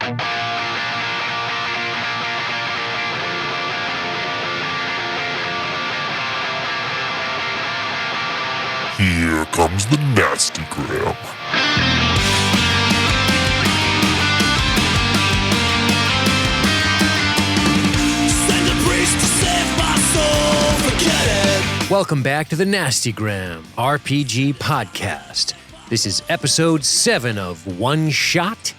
Here comes the nasty gram. Send a priest to save my soul, forget it. Welcome back to the Nastygram RPG podcast. This is episode 7 of One Shot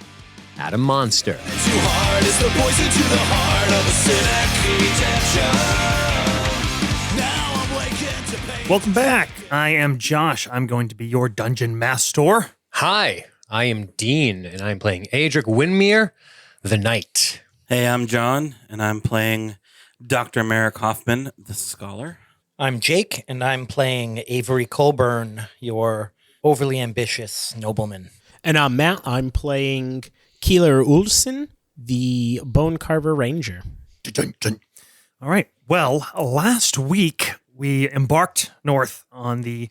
at a Monster. Too hard is the poison to the heart of a cynic. Redemption. Now I'm waking to pain. Welcome back. I am Josh. I'm going to be your dungeon master. Hi, I am Dean, and I'm playing Adric Winmere, the Knight. Hey, I'm John, and I'm playing Dr. Merrick Hoffman, the Scholar. I'm Jake, and I'm playing Avery Colburn, your overly ambitious nobleman. And I'm Matt. I'm playing Keeler Ulfson, the Bone Carver Ranger. All right. Well, last week we embarked north on the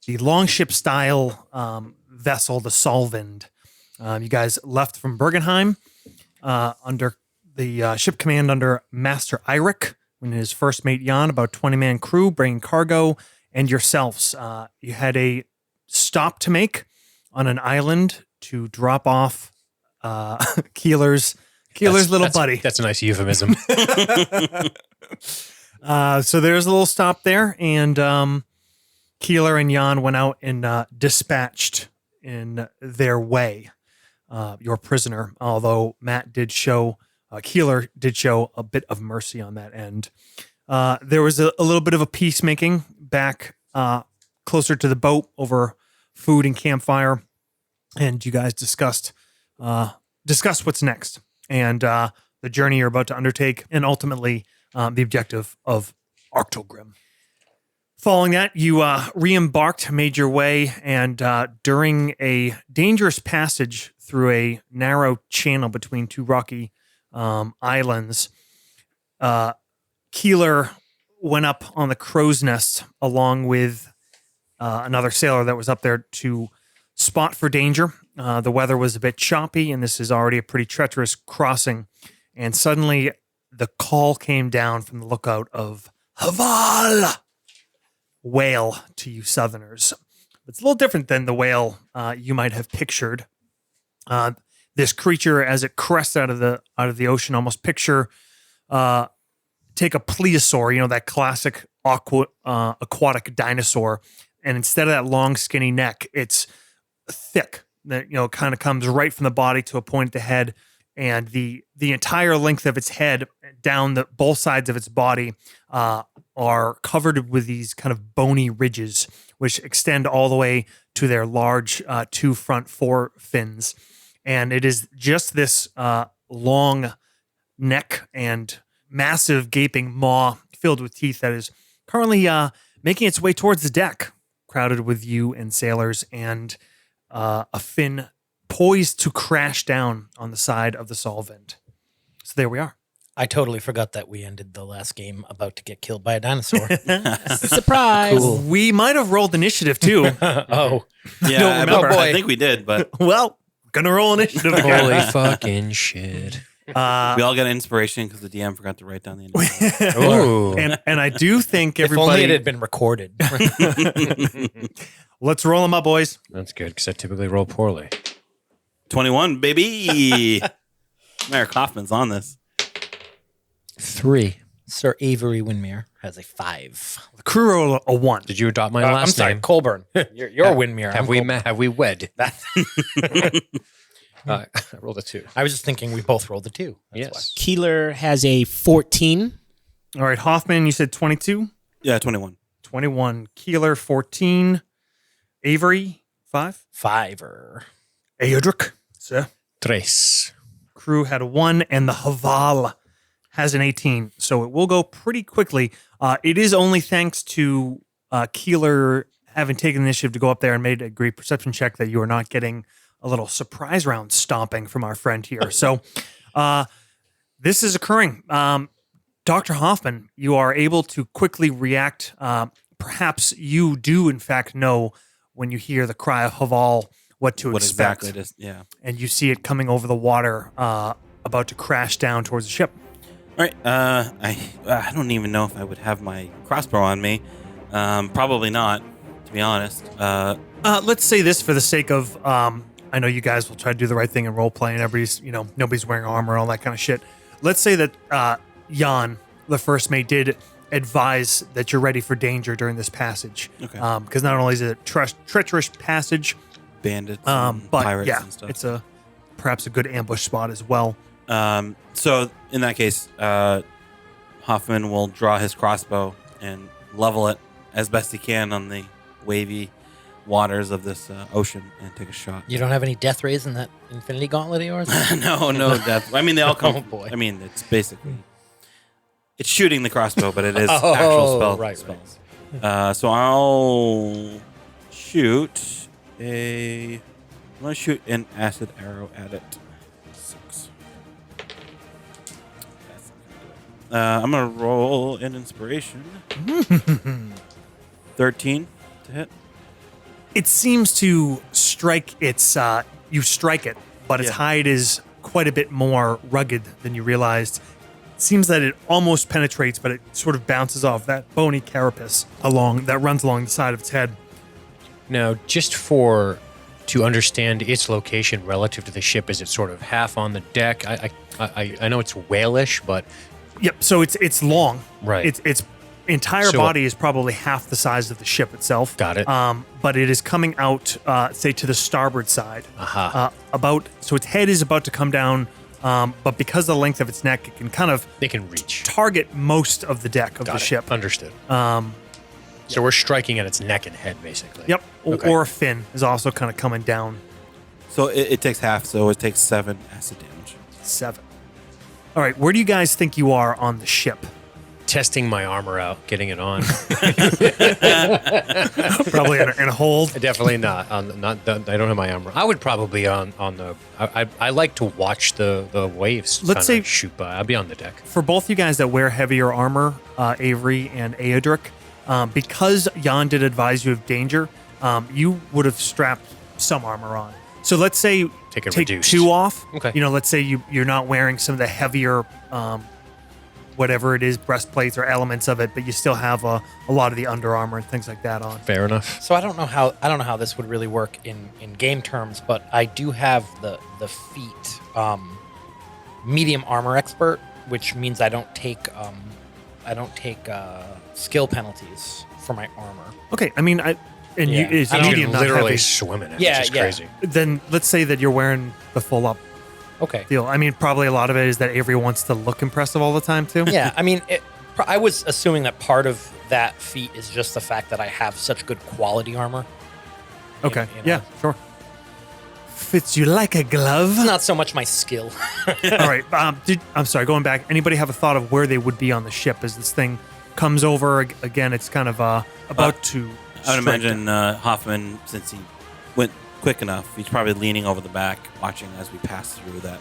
longship-style vessel, the Solvind. You guys left from Bergenheim under the ship command under Master Eirik and his first mate Jan, about 20-man crew, bringing cargo, and yourselves. You had a stop to make on an island to drop off Keeler's little buddy. That's a nice euphemism. So there's a little stop there, and Keeler and Jan went out and dispatched in their way your prisoner, although Keeler did show a bit of mercy on that end. There was a little bit of a peacemaking back closer to the boat over food and campfire, and you guys discussed what's next and the journey you're about to undertake, and ultimately the objective of Arctogrim. Following that, you re-embarked, made your way, and during a dangerous passage through a narrow channel between two rocky islands, Keeler went up on the crow's nest along with another sailor that was up there to spot for danger. The weather was a bit choppy, and this is already a pretty treacherous crossing. And suddenly, the call came down from the lookout of Hval, whale to you Southerners. It's a little different than the whale you might have pictured. This creature, as it crests out of the ocean, almost picture take a plesiosaur, that classic aquatic dinosaur, and instead of that long skinny neck, it's thick. That kind of comes right from the body to a point at the head, and the entire length of its head down both sides of its body are covered with these kind of bony ridges, which extend all the way to their large two front fore fins. And it is just this long neck and massive gaping maw filled with teeth that is currently making its way towards the deck, crowded with you and sailors, and a fin poised to crash down on the side of the Solvent. So there we are. I totally forgot that we ended the last game about to get killed by a dinosaur. Surprise! Cool. We might have rolled initiative too. Oh. Yeah, Don't remember. I think we did, but Well, gonna roll initiative again. Holy fucking shit. we all got inspiration because the DM forgot to write down the initiative. Ooh. and I do think If only everybody. it had been recorded. Let's roll them up, boys. That's good, because I typically roll poorly. 21, baby! Merrick Hoffman's on this. 3. Sir Avery Winmere has a 5. The crew rolled a 1. Did you adopt my I'm last sorry, name? Colburn. You're Winmere. Have we wed? I rolled a 2. I was just thinking we both rolled a 2. That's Yes. Keeler has a 14. All right, Hoffman, you said 22. Yeah, 21. 21. Keeler, 14. Avery, 5. why. 5er. Adric, sir. 3. Crew had a 1, and the Hval has an 18. So it will go pretty quickly. It is only thanks to Keeler having taken the initiative to go up there and made a great perception check that you are not getting a little surprise round stomping from our friend here. So this is occurring. Dr. Hoffman, you are able to quickly react. Perhaps you do, in fact, know when you hear the cry of Hval, what to what expect. exactly it is. Yeah. And you see it coming over the water, about to crash down towards the ship. All right. I don't even know if I would have my crossbow on me. Probably not, to be honest. Let's say this for the sake of, I know you guys will try to do the right thing in role play, and everybody's, nobody's wearing armor and all that kind of shit. Let's say that Jan, the first mate, did advise that you're ready for danger during this passage. Okay. Because not only is it a treacherous passage, Bandits, and but pirates, yeah, and stuff. it's perhaps a good ambush spot as well. So in that case, Hoffman will draw his crossbow and level it as best he can on the wavy waters of this ocean and take a shot. You don't have any death rays in that Infinity Gauntlet of yours? No death. I mean, they all come. Oh, boy. I mean, it's basically it's shooting the crossbow, but it is actual spell. right. spells. So I'll shoot I'm gonna shoot an acid arrow at it. 6. That's not gonna do it. I'm gonna roll an inspiration. 13 to hit. It seems to strike its, you strike it, but its Yeah. hide is quite a bit more rugged than you realized. It seems that it almost penetrates, but it sort of bounces off that bony carapace that runs along the side of its head. Now, just to understand its location relative to the ship, is it sort of half on the deck? I know it's whalish, but Yep. So it's long. Right. Its entire So- body is probably half the size of the ship itself. Got it. But it is coming out, say, to the starboard side. Aha. So its head is about to come down, but because of the length of its neck, it can kind of they can reach. target most of the deck of Got the it. ship. Understood. So we're striking at its neck and head, basically. Yep. Okay. Or a fin is also kind of coming down. So it takes half. So it takes 7 acid damage. 7. All right. Where do you guys think you are on the ship? Testing my armor out, getting it on. Probably in a hold. Definitely not. I don't have my armor. I would probably on the. I like to watch the waves. Let's kinda say- shoot by. I'll be on the deck. For both you guys that wear heavier armor, Avery and Aedric, because Jan did advise you of danger, you would have strapped some armor on. So let's say Take it take reduced. 2 off. Okay. Let's say you're not wearing some of the heavier, whatever it is, breastplates or elements of it, but you still have a lot of the under armor and things like that on. Fair enough. So I don't know how this would really work in game terms, but I do have the feat medium armor expert, which means I don't take skill penalties for my armor. Okay. I mean, Yeah. it's I don't medium, not literally heavy. swim in it. Yeah, Which is yeah. crazy. Then let's say that you're wearing the full up Okay. deal. I mean, probably a lot of it is that Avery wants to look impressive all the time too. Yeah, I mean, I was assuming that part of that feat is just the fact that I have such good quality armor. Okay. You know. Yeah. Sure. Fits you like a glove. It's not so much my skill. All right. I'm sorry. Going back. Anybody have a thought of where they would be on the ship as this thing comes over? Again, it's kind of about to. I would strike imagine Hoffman, since he went quick enough, he's probably leaning over the back, watching as we pass through that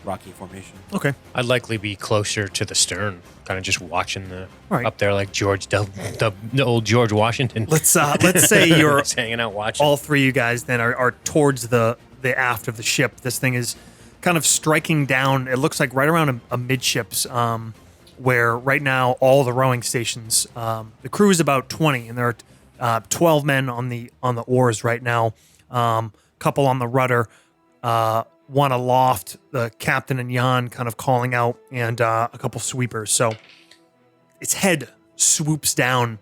rocky formation. Okay. I'd likely be closer to the stern, kind of just watching right. up there like George, the old George Washington. Let's say you're Just hanging out watching. all 3 of you guys then are towards the aft of the ship. This thing is kind of striking down. It looks like right around a midships, where right now all the rowing stations, the crew is about 20, and there are 12 men on the oars right now. Couple on the rudder, one aloft, the captain and Jan kind of calling out, and a couple sweepers. So its head swoops down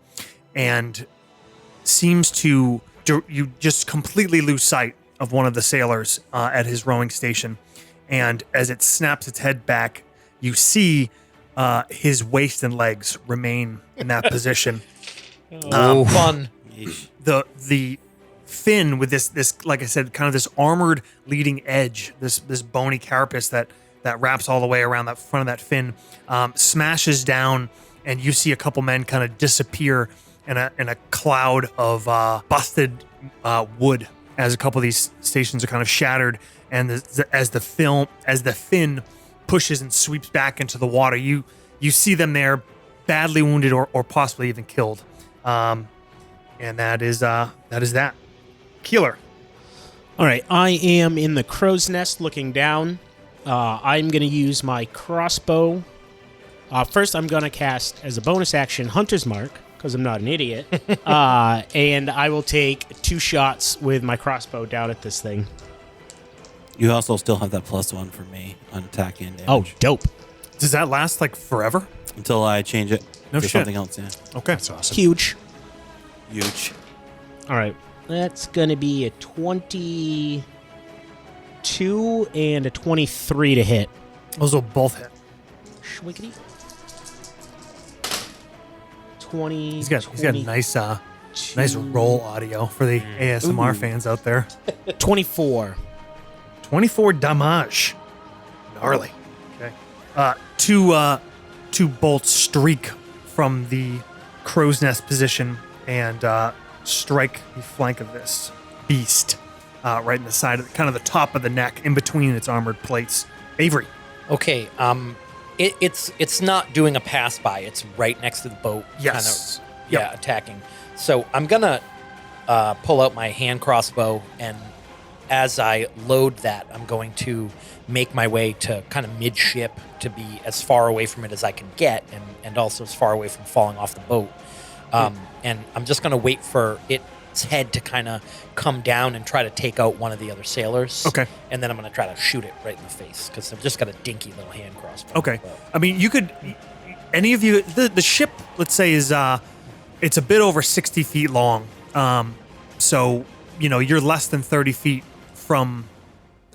and seems to you just completely lose sight of one of the sailors at his rowing station, and as it snaps its head back, you see his waist and legs remain in that position. Fun. The fin with this, like I said, kind of this armored leading edge, this bony carapace that wraps all the way around that front of that fin, smashes down, and you see a couple men kind of disappear in a cloud of busted wood as a couple of these stations are kind of shattered, and as the fin pushes and sweeps back into the water, you see them there, badly wounded or possibly even killed, and that is that. Keeler. All right, I am in the crow's nest looking down. I'm going to use my crossbow. First, I'm going to cast, as a bonus action, Hunter's Mark, because I'm not an idiot. And I will take 2 shots with my crossbow down at this thing. You also still have that +1 for me on attack and damage. Oh, dope. Does that last like forever? Until I change it No to shit. something else, yeah. Okay. That's awesome. Huge. Huge. All right, that's going to be a 22 and a 23 to hit. Those will both hit. Schwiggity. 20. He's got nice roll audio for the ASMR fans out there. 24. 24 damage. Gnarly. Okay. Two bolts streak from the crow's nest position and strike the flank of this beast right in the side of kind of the top of the neck, in between its armored plates. Avery. Okay. It's not doing a pass by. It's right next to the boat. Yes. Kind of, yeah, attacking. So I'm gonna pull out my hand crossbow, and as I load that, I'm going to make my way to kind of midship to be as far away from it as I can get, and also as far away from falling off the boat. And I'm just gonna wait for its head to kind of come down and try to take out one of the other sailors. Okay. And then I'm gonna try to shoot it right in the face because I've just got a dinky little hand crossbow. Okay. But- I mean, you could. Any of you. The ship, let's say, is it's a bit over 60 feet long. So you're less than 30 feet from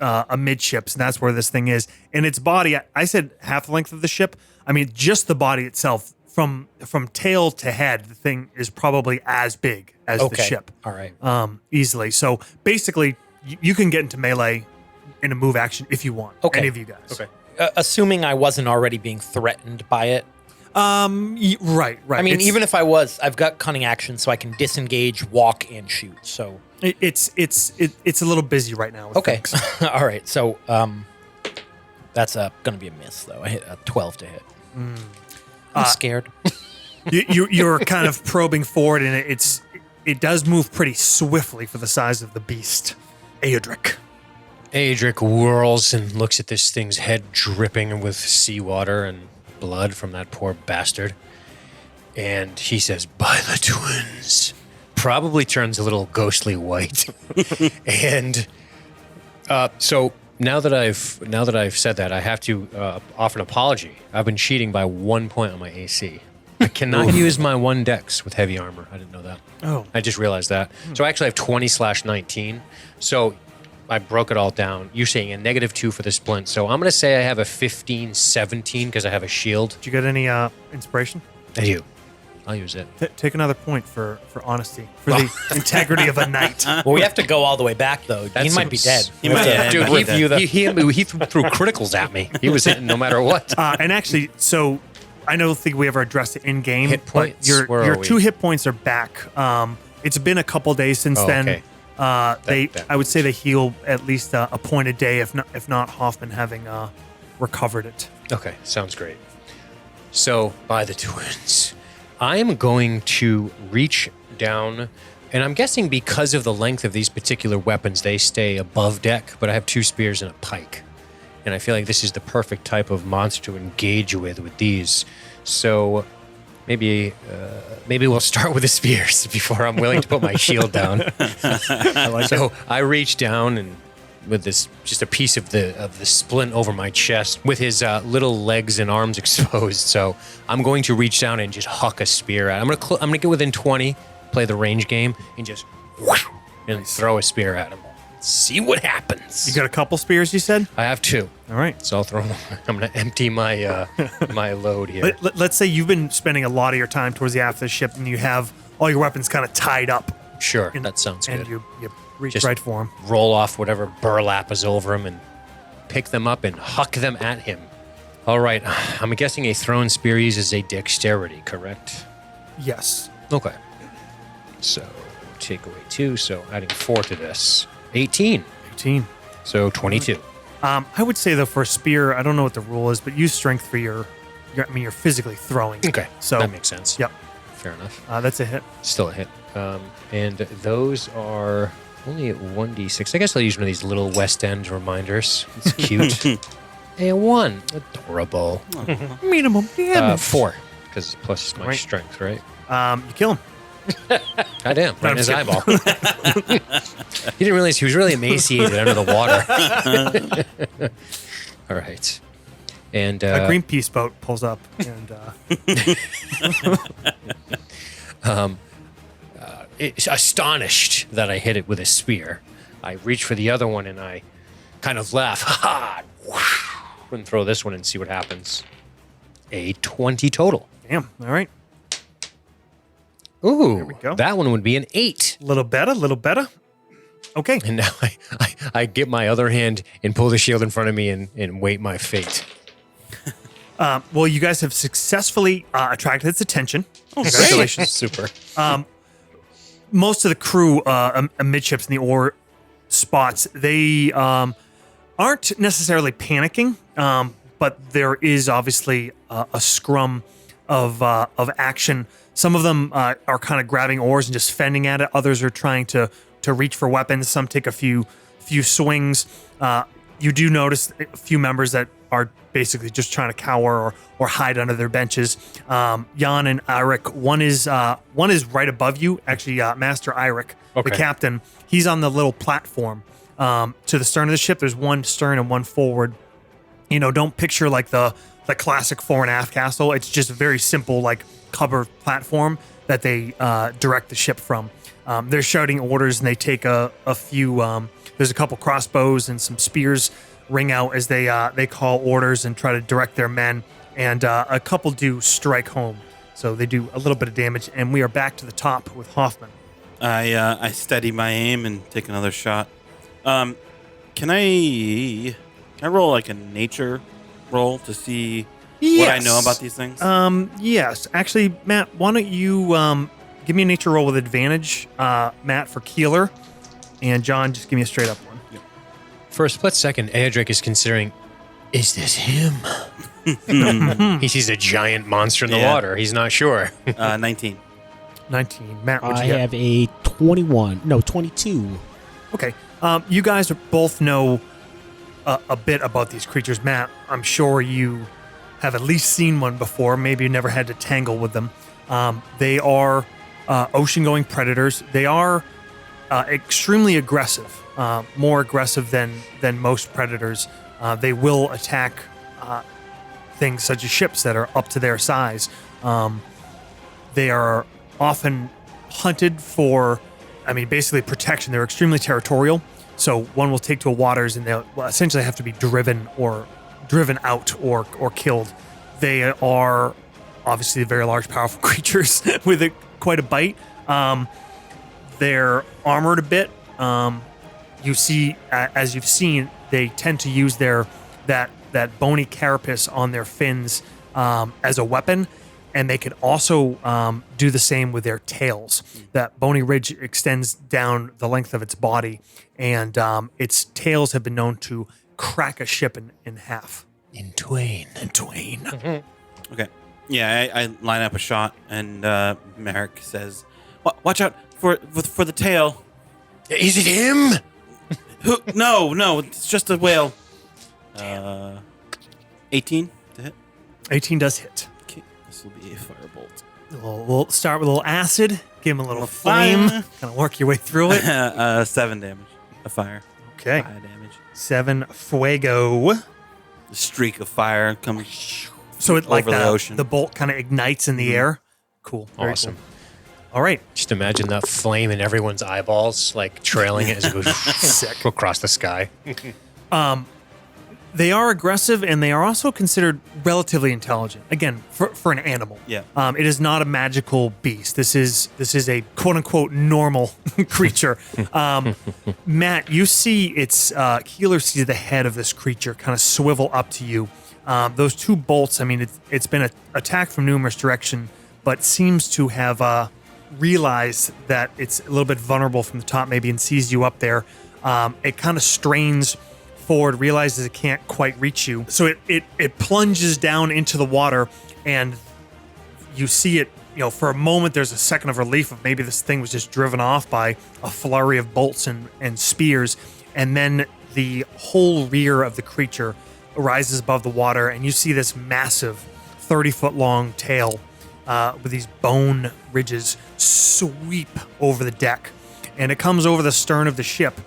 amidships, and that's where this thing is. And its body, I said half the length of the ship. I mean, just the body itself, from tail to head, the thing is probably as big as the ship. All right. Easily. So basically, you can get into melee in a move action if you want. Okay. Any of you guys. Okay. Assuming I wasn't already being threatened by it. Right. I mean, It's- even if I was, I've got cunning action, so I can disengage, walk, and shoot. So It's a little busy right now. With okay, things. all right. So that's going to be a miss, though. I hit a 12 to hit. I'm scared. You're kind of probing forward, and it does move pretty swiftly for the size of the beast. Aedric. Adric whirls and looks at this thing's head dripping with seawater and blood from that poor bastard. And he says, "By the twins." Probably turns a little ghostly white. And so now that I've said that, I have to offer an apology. I've been cheating by 1 point on my AC. I cannot use my 1 dex with heavy armor. I didn't know that. Oh. I just realized that. So I actually have 20/19. So I broke it all down. You're saying a -2 for the splint. So I'm going to say I have a 15/17 because I have a shield. Did you get any inspiration? I do. I'll use it. Take another point for honesty, for the integrity of a knight. Well, we have to go all the way back, though. He might be dead. He might- yeah, Dude, with that. he threw criticals at me. He was hitting no matter what. And actually, so I don't think we ever addressed it in game. Hit points? But Where your are we? 2 hit points are back. It's been a couple days since Oh, then. okay. I would say they heal at least a point a day, if not Hoffman having recovered it. Okay, sounds great. So, by the twins, I am going to reach down, and I'm guessing because of the length of these particular weapons, they stay above deck, but I have 2 spears and a pike. And I feel like this is the perfect type of monster to engage with these. So maybe we'll start with the spears before I'm willing to put my shield down. I reach down and with this just a piece of the splint over my chest with his little legs and arms exposed. So I'm going to reach down and just huck a spear at him. I'm gonna get within 20, play the range game, and just whoosh, and throw a spear at him. See what happens. You got a couple spears, you said? I have 2. All right. So I'll throw them. I'm going to empty my my load here. Let's say you've been spending a lot of your time towards the aft of the ship, and you have all your weapons kind of tied up. Sure, And- that sounds And good. you reach Just right for him. roll off whatever burlap is over him and pick them up and huck them at him. All right, I'm guessing a thrown spear uses a dexterity, correct? Yes. Okay. So take away 2, so adding 4 to this. 18. 18. So 22. I would say though, for a spear, I don't know what the rule is, but use strength for your you're physically throwing. Okay, So that makes sense. Yep. Fair enough. That's a hit. Still a hit. And those are Only at 1d6. I guess I'll use one of these little West End reminders. It's cute. A 1. Adorable. Minimum damage. 4, because plus my Right. strength, right? You kill him. Goddamn, right I'm in his just eyeball. You didn't realize he was really emaciated under the water. All right. And A Greenpeace boat pulls up and astonished that I hit it with a spear, I reach for the other one and I kind of laugh. Ha ha! And throw this one and see what happens. A 20 total. damn. All right. Ooh, we go. that one would be an 8. Little better. Okay. And now I get my other hand and pull the shield in front of me and wait my fate. Well, you guys have successfully attracted its attention. Congratulations. Super. Most of the crew amidships in the ore spots, they aren't necessarily panicking, but there is obviously a scrum of action. Some of them are kind of grabbing oars and just fending at it. Others are trying to reach for weapons. Some take a few swings. You do notice a few members that are basically just trying to cower or hide under their benches. Jan and Eirik, one is right above you. Actually, Master Eirik, Okay. the captain, he's on the little platform to the stern of the ship. There's one stern and one forward. You know, don't picture like the classic fore and aft castle. It's just a very simple like cover platform that they direct the ship from. They're shouting orders and they take a few. There's a couple crossbows and some spears ring out as they call orders and try to direct their men. And a couple do strike home, so they do a little bit of damage. And we are back to the top with Hoffman. I steady my aim and take another shot. Can I roll like a nature roll to see what I know about these things? Yes, actually, Matt, why don't you give me a nature roll with advantage, Matt, for Keeler, and John, just give me a straight up one. For a split second, Aedric is considering, is this him? He sees a giant monster in the Yeah. water. He's not sure. 19. 19. Matt, what'd I you get? have a 22. Okay. You guys both know a bit about these creatures. Matt, I'm sure you have at least seen one before. Maybe you never had to tangle with them. They are ocean-going predators. They are extremely aggressive, more aggressive than most predators. They will attack things such as ships that are up to their size. They are often hunted for, basically protection. They're extremely territorial. So one will take to the waters and they'll essentially have to be driven out or killed. They are obviously very large, powerful creatures with quite a bite. They're armored a bit. You see, as you've seen, they tend to use that bony carapace on their fins as a weapon, and they can also do the same with their tails. That bony ridge extends down the length of its body, and its tails have been known to crack a ship in half. In twain. Okay. Yeah, I line up a shot, and Merrick says, "Watch out for the tail." Is it him? No, it's just a whale. 18 to hit. 18 does hit. Okay, this will be a firebolt. We'll start with a little acid, give him a little flame, fire. kind of work your way through it. 7 damage. A fire. Okay. Fire damage. 7 fuego. The streak of fire comes So it like over the ocean. the bolt kind of ignites in the air. Cool. Very Awesome. cool. All right. Just imagine that flame in everyone's eyeballs, like trailing it as it goes across the sky. They are aggressive and they are also considered relatively intelligent. Again, for an animal. Yeah. It is not a magical beast. This is a quote unquote normal creature. Matt, you see its Keeler sees the head of this creature kind of swivel up to you. Those two bolts, it's been attacked from numerous directions, but seems to have realized that it's a little bit vulnerable from the top maybe and sees you up there. It kind of strains forward, realizes it can't quite reach you. So it plunges down into the water, and you see it for a moment, there's a second of relief of maybe this thing was just driven off by a flurry of bolts and spears. And then the whole rear of the creature rises above the water, and you see this massive 30-foot long tail with these bone ridges sweep over the deck. And it comes over the stern of the ship,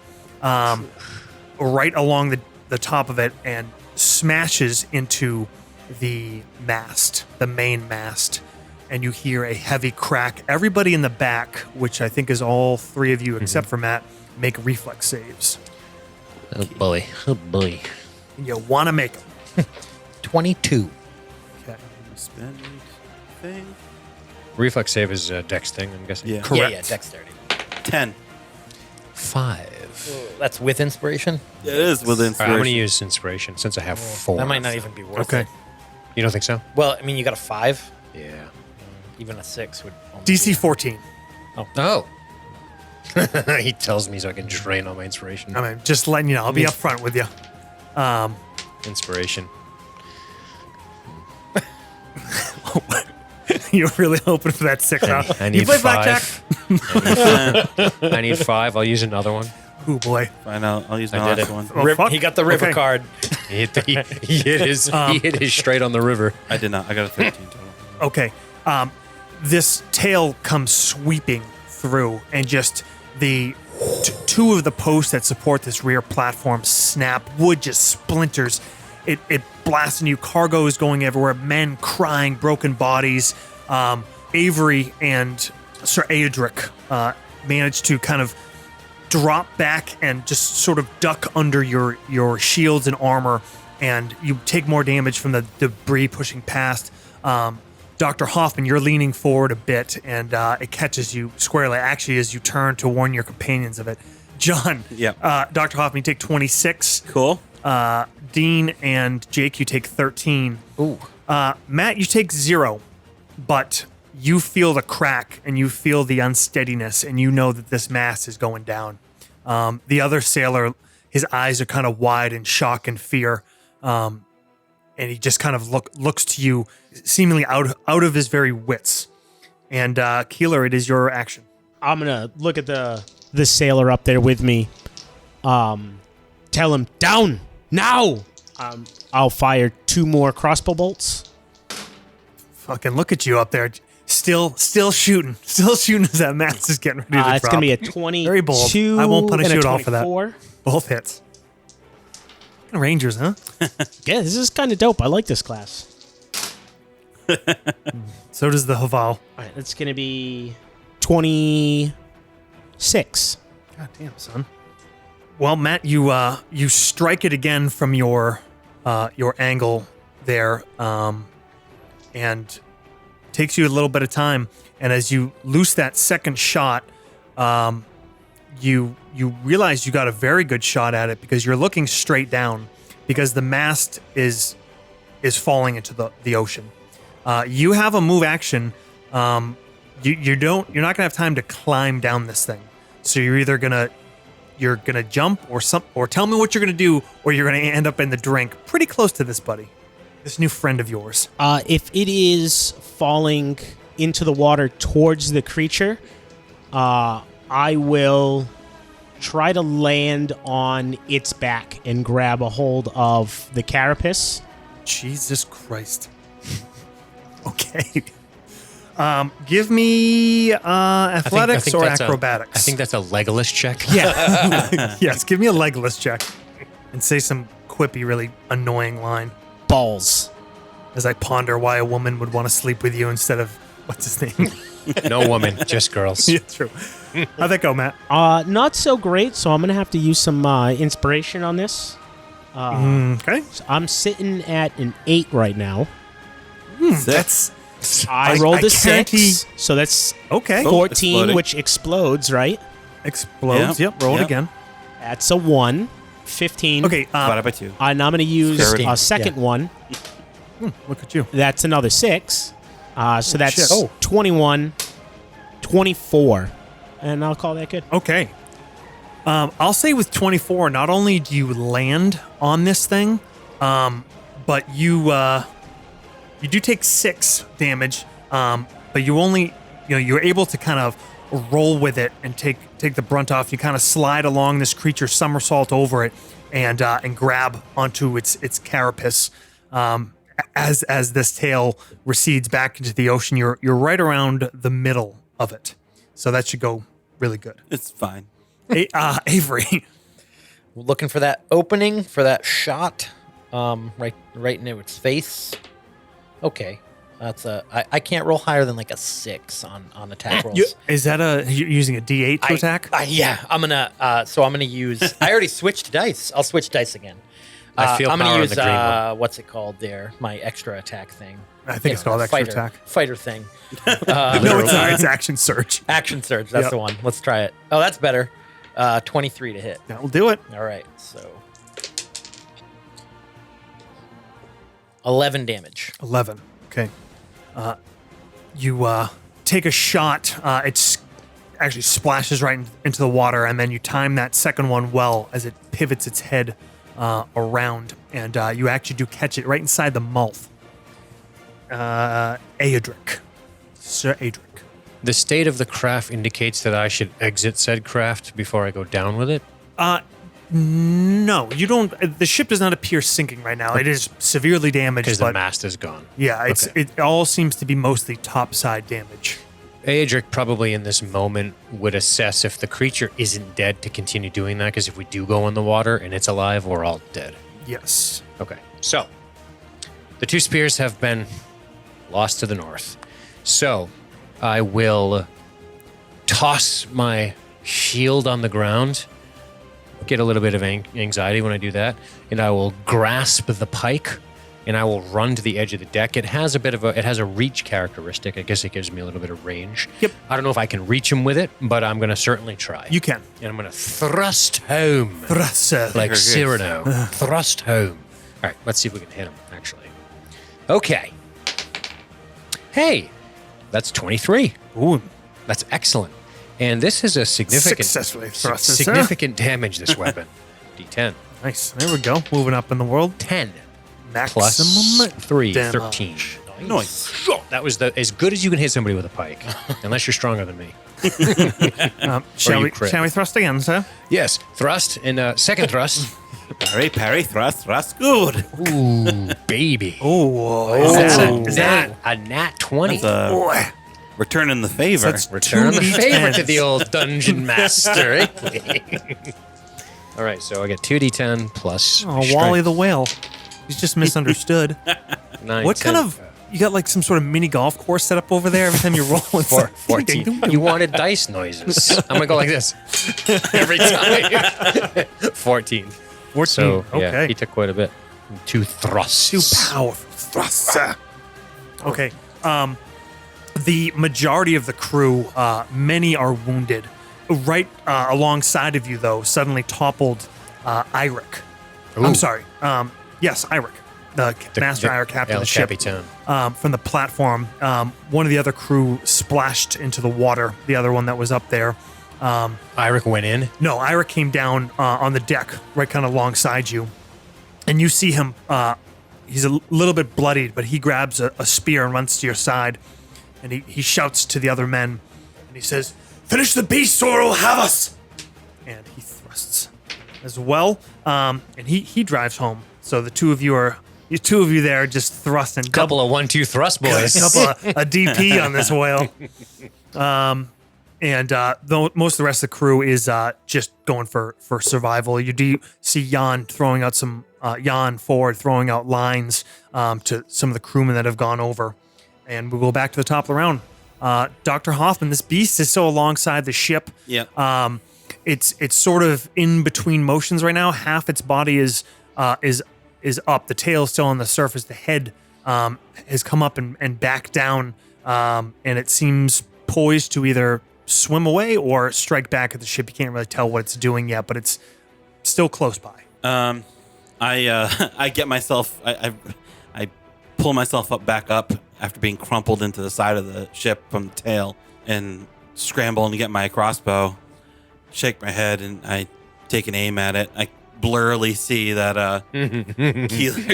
right along the top of it, and smashes into the mast, the main mast. And you hear a heavy crack. Everybody in the back, which I think is all three of you except for Matt, make reflex saves. Oh boy. Oh boy. You want to make them. 22. Okay. Spend thing. Reflex save is a dex thing, I'm guessing. Yeah. Correct. Yeah, dexterity. 10. 5. That's with inspiration? It is with All inspiration. right, I'm going to use inspiration since I have 4. That might not even be worth Okay. it. You don't think so? Well, I mean, you got a 5. Yeah. Even a 6 would almost DC be- 14. Oh. He tells me so I can drain all my inspiration. I mean, just letting you know. I'll be up front with you. Inspiration. You're really hoping for that 6, huh? I need You play 5. blackjack? I need 5. I'll use another one. Oh, boy. Fine, I'll use my I did last it. one. Oh, fuck. He got the river Okay. card. He hit his straight on the river. I did not. I got a 13 total. Okay. This tail comes sweeping through, and just the two of the posts that support this rear platform snap. Wood just splinters. It blasts into you. Cargo is going everywhere. Men crying, broken bodies. Avery and Sir Aedric managed to kind of drop back and just sort of duck under your shields and armor, and you take more damage from the debris pushing past. Dr. Hoffman, you're leaning forward a bit, and it catches you squarely, actually, as you turn to warn your companions of it. John, Yeah. Dr. Hoffman, you take 26. Cool. Dean and Jake, you take 13. Ooh. Matt, you take 0, but you feel the crack and you feel the unsteadiness, and you know that this mast is going down. The other sailor, his eyes are kind of wide in shock and fear, and he just kind of looks to you, seemingly out of his very wits. And Keeler, it is your action. I'm gonna look at the sailor up there with me. Tell him down now. I'll fire 2 more crossbow bolts. Fucking look at you up there, still shooting as that mast is getting ready to drop. It's gonna be a 22. Very bold. I won't punish and a you at all for that. 24. Both hits. Rangers, huh? Yeah, this is kind of dope. I like this class. So does the Hval. All right, it's gonna be 26. God damn, son. Well, Matt, you strike it again from your angle there, and takes you a little bit of time. And as you loose that second shot, you realize you got a very good shot at it because you're looking straight down, because the mast is falling into the ocean. You have a move action. You're not gonna have time to climb down this thing. So you're either gonna jump or tell me what you're gonna do, or you're gonna end up in the drink pretty close to this buddy, this new friend of yours. If it is falling into the water towards the creature, I will try to land on its back and grab a hold of the carapace. Jesus Christ. Okay. Give me athletics or acrobatics. I think that's a Legolas check. Yeah. Yes, give me a Legolas check. And say some quippy, really annoying line Balls. as I ponder why a woman would want to sleep with you instead of, what's his name? No woman, just girls. Yeah, true. How'd that go, Matt? Not so great, so I'm going to have to use some inspiration on this. Okay. So I'm sitting at an 8 right now. That's I I rolled a guarantee- 6, so that's okay. 14, exploding. which explodes, right? Explodes. Yep. Roll it Yep. again. That's a 1. 15. Okay. Divided by 2. And I'm going to use Fair a second one. Look at you. That's another 6. So that's shit. Oh. 21, 24. And I'll call that good. Okay. I'll say with 24, not only do you land on this thing, but you do take 6 damage. but you only, you're able to kind of roll with it and take the brunt off. You kind of slide along this creature, somersault over it, and grab onto its carapace. As this tail recedes back into the ocean, you're right around the middle of it, so that should go really good. It's fine. Avery, Looking for that opening for that shot, right into its face. Okay, that's I can't roll higher than like a 6 on attack rolls. is that you're using a D8 to attack? Yeah, I'm gonna use. I already switched dice. I'll switch dice again. I feel I'm power gonna on use the green one. what's it called there? My extra attack thing. I think it's called extra attack. Fighter thing. No, it's not. It's action surge. Action surge. That's Yep. the one. Let's try it. Oh, that's better. 23 to hit. That will do it. All right, so 11 damage. 11. Okay. You take a shot. It actually splashes right into the water, and then you time that second one well as it pivots its head around, and you actually do catch it right inside the mouth. Aedric. Sir Aedric. The state of the craft indicates that I should exit said craft before I go down with it. No, you don't. The ship does not appear sinking right now. It is severely damaged, Because the but mast is gone. yeah, Okay. it all seems to be mostly topside damage. Aedric probably in this moment would assess if the creature isn't dead to continue doing that, because if we do go in the water and it's alive, we're all dead. Yes. Okay, so the 2 spears have been lost to the north. So I will toss my shield on the ground, get a little bit of anxiety when I do that, and I will grasp the pike and I will run to the edge of the deck. It has a reach characteristic. I guess it gives me a little bit of range. Yep. I don't know if I can reach him with it, but I'm going to certainly try. You can. And I'm going to thrust home. Thrust. Like Cyrano. Thrust home. All right, let's see if we can hit him, actually. Okay. Hey, that's 23. Ooh. That's excellent. And this is a significant, Successfully thrusted, sir. significant damage, this weapon. D10. Nice. There we go. Moving up in the world. 10 Maximum plus 3, damage. 13. Nice. That was as good as you can hit somebody with a pike, unless you're stronger than me. Shall you crit. we thrust again, sir? Yes, thrust and second thrust. Parry, thrust, good. Ooh, baby. Oh, Is that a nat 20? That's returning the favor. That's Return the 2d10s. favor to the old dungeon master. All right, so I get 2d10 plus. Oh, strength. Wally the whale. He's just misunderstood. 9, What 10, kind of... You got like some sort of mini golf course set up over there every time you roll? It's like, 14. You wanted dice noises. I'm gonna go like this every time. 14. 14. So yeah, Okay. he took quite a bit. 2 thrusts. Too powerful thrusts. Okay. The majority of the crew, many are wounded. Right alongside of you, though, suddenly toppled Eirik. Ooh. I'm sorry. Yes, Eirik. The Master Eirik, captain of the ship. Capitan. From the platform. One of the other crew splashed into the water. The other one that was up there. Eirik went in. No, Eirik came down on the deck, right kind of alongside you. And you see him, he's a little bit bloodied, but he grabs a spear and runs to your side. And he shouts to the other men, and he says, "Finish the beast or it'll have us!" And he thrusts as well. And he drives home. So the two of you there just thrusting. Couple of 1-2 thrust boys. A DP on this whale. And though most of the rest of the crew is just going for survival. You do see Jan throwing out Jan Ford throwing out lines to some of the crewmen that have gone over. And we'll go back to the top of the round. Dr. Hoffman, this beast is so alongside the ship. Yeah. It's sort of in between motions right now. Half its body is up. The tail is still on the surface. The head has come up and back down. And it seems poised to either swim away or strike back at the ship. You can't really tell what it's doing yet, but it's still close by. I get myself. I pull myself back up after being crumpled into the side of the ship from the tail and scramble and get my crossbow. Shake my head and I take an aim at it. I blurrily see that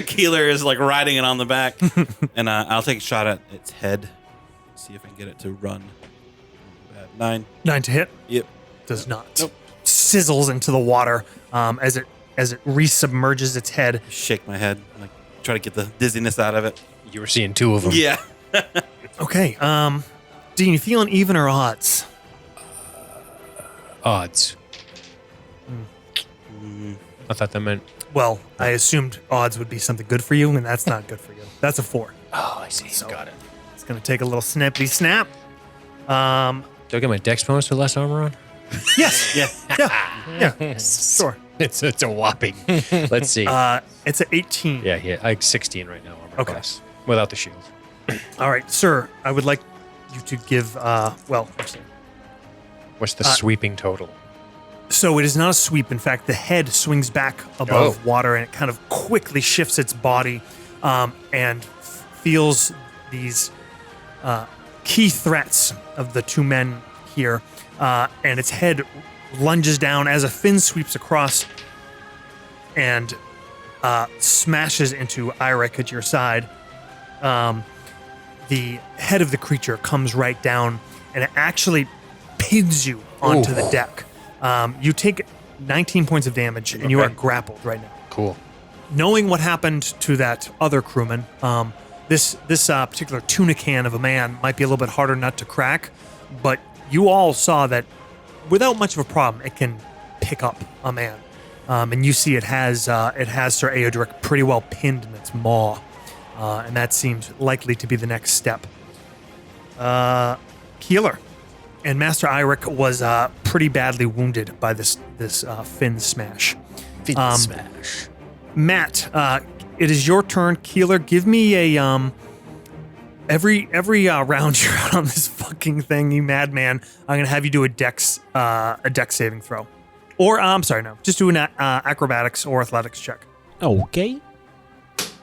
Keeler is like riding it on the back, and I'll take a shot at its head. see if I can get it to run. 9. 9 to hit. Yep. Does not. Nope. Sizzles into the water as it resubmerges its head. Shake my head, like try to get the dizziness out of it. You were seeing 2 of them. Yeah. Okay. Dean, you feeling even or odds? Odds. I thought that meant. Well, I assumed odds would be something good for you, and that's not good for you. That's a 4. Oh, I see. Got it. It's going to take a little snippy snap. Do I get my dex bonus with less armor on? Yes. Yeah. Yeah. Sure. It's a whopping. Let's see. It's an 18. yeah. I have 16 right now armor Okay. class without the shield. All right, sir. I would like you to give. Actually, What's the sweeping total? so it is not a sweep. In fact, the head swings back above water, and it kind of quickly shifts its body, and feels these key threats of the 2 men here, and its head lunges down as a fin sweeps across and smashes into Eirik at your side. The head of the creature comes right down, and it actually pins you onto the deck. You take 19 points of damage, and you are grappled right now. Cool. Knowing what happened to that other crewman, this particular tuna can of a man might be a little bit harder nut to crack, but you all saw that without much of a problem, it can pick up a man. And you see it has Sir Eodric pretty well pinned in its maw, and that seems likely to be the next step. Keeler and Master Eirik was pretty badly wounded by this fin smash. Smash. Matt, it is your turn. Keeler, give me a every round you're out on this fucking thing, you madman. I'm gonna have you do a dex saving throw, or I'm sorry, no, just do an acrobatics or athletics check. Okay.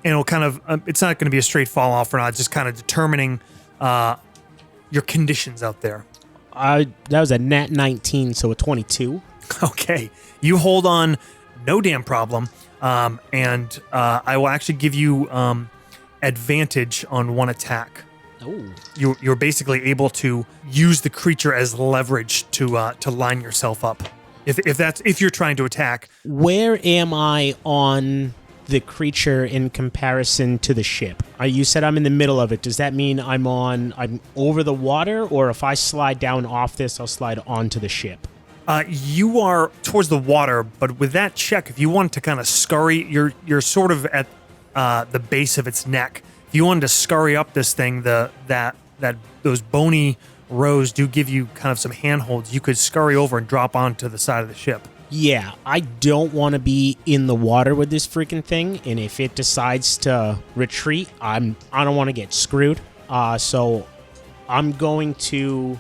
And it'll kind of it's not going to be a straight fall off or not. Just kind of determining your conditions out there. That was a nat 19, so a 22. Okay, you hold on, no damn problem. And I will actually give you advantage on one attack. Oh. You're basically able to use the creature as leverage to line yourself up. If you're trying to attack. Where am I on the creature in comparison to the ship? You said I'm in the middle of it. Does that mean I'm over the water, or if I slide down off this, I'll slide onto the ship? You are towards the water, but with that check, if you want to kind of scurry, you're sort of at the base of its neck. If you wanted to scurry up this thing, those bony rows do give you kind of some handholds. You could scurry over and drop onto the side of the ship. Yeah, I don't want to be in the water with this freaking thing, and if it decides to retreat, I don't want to get screwed. So I'm going to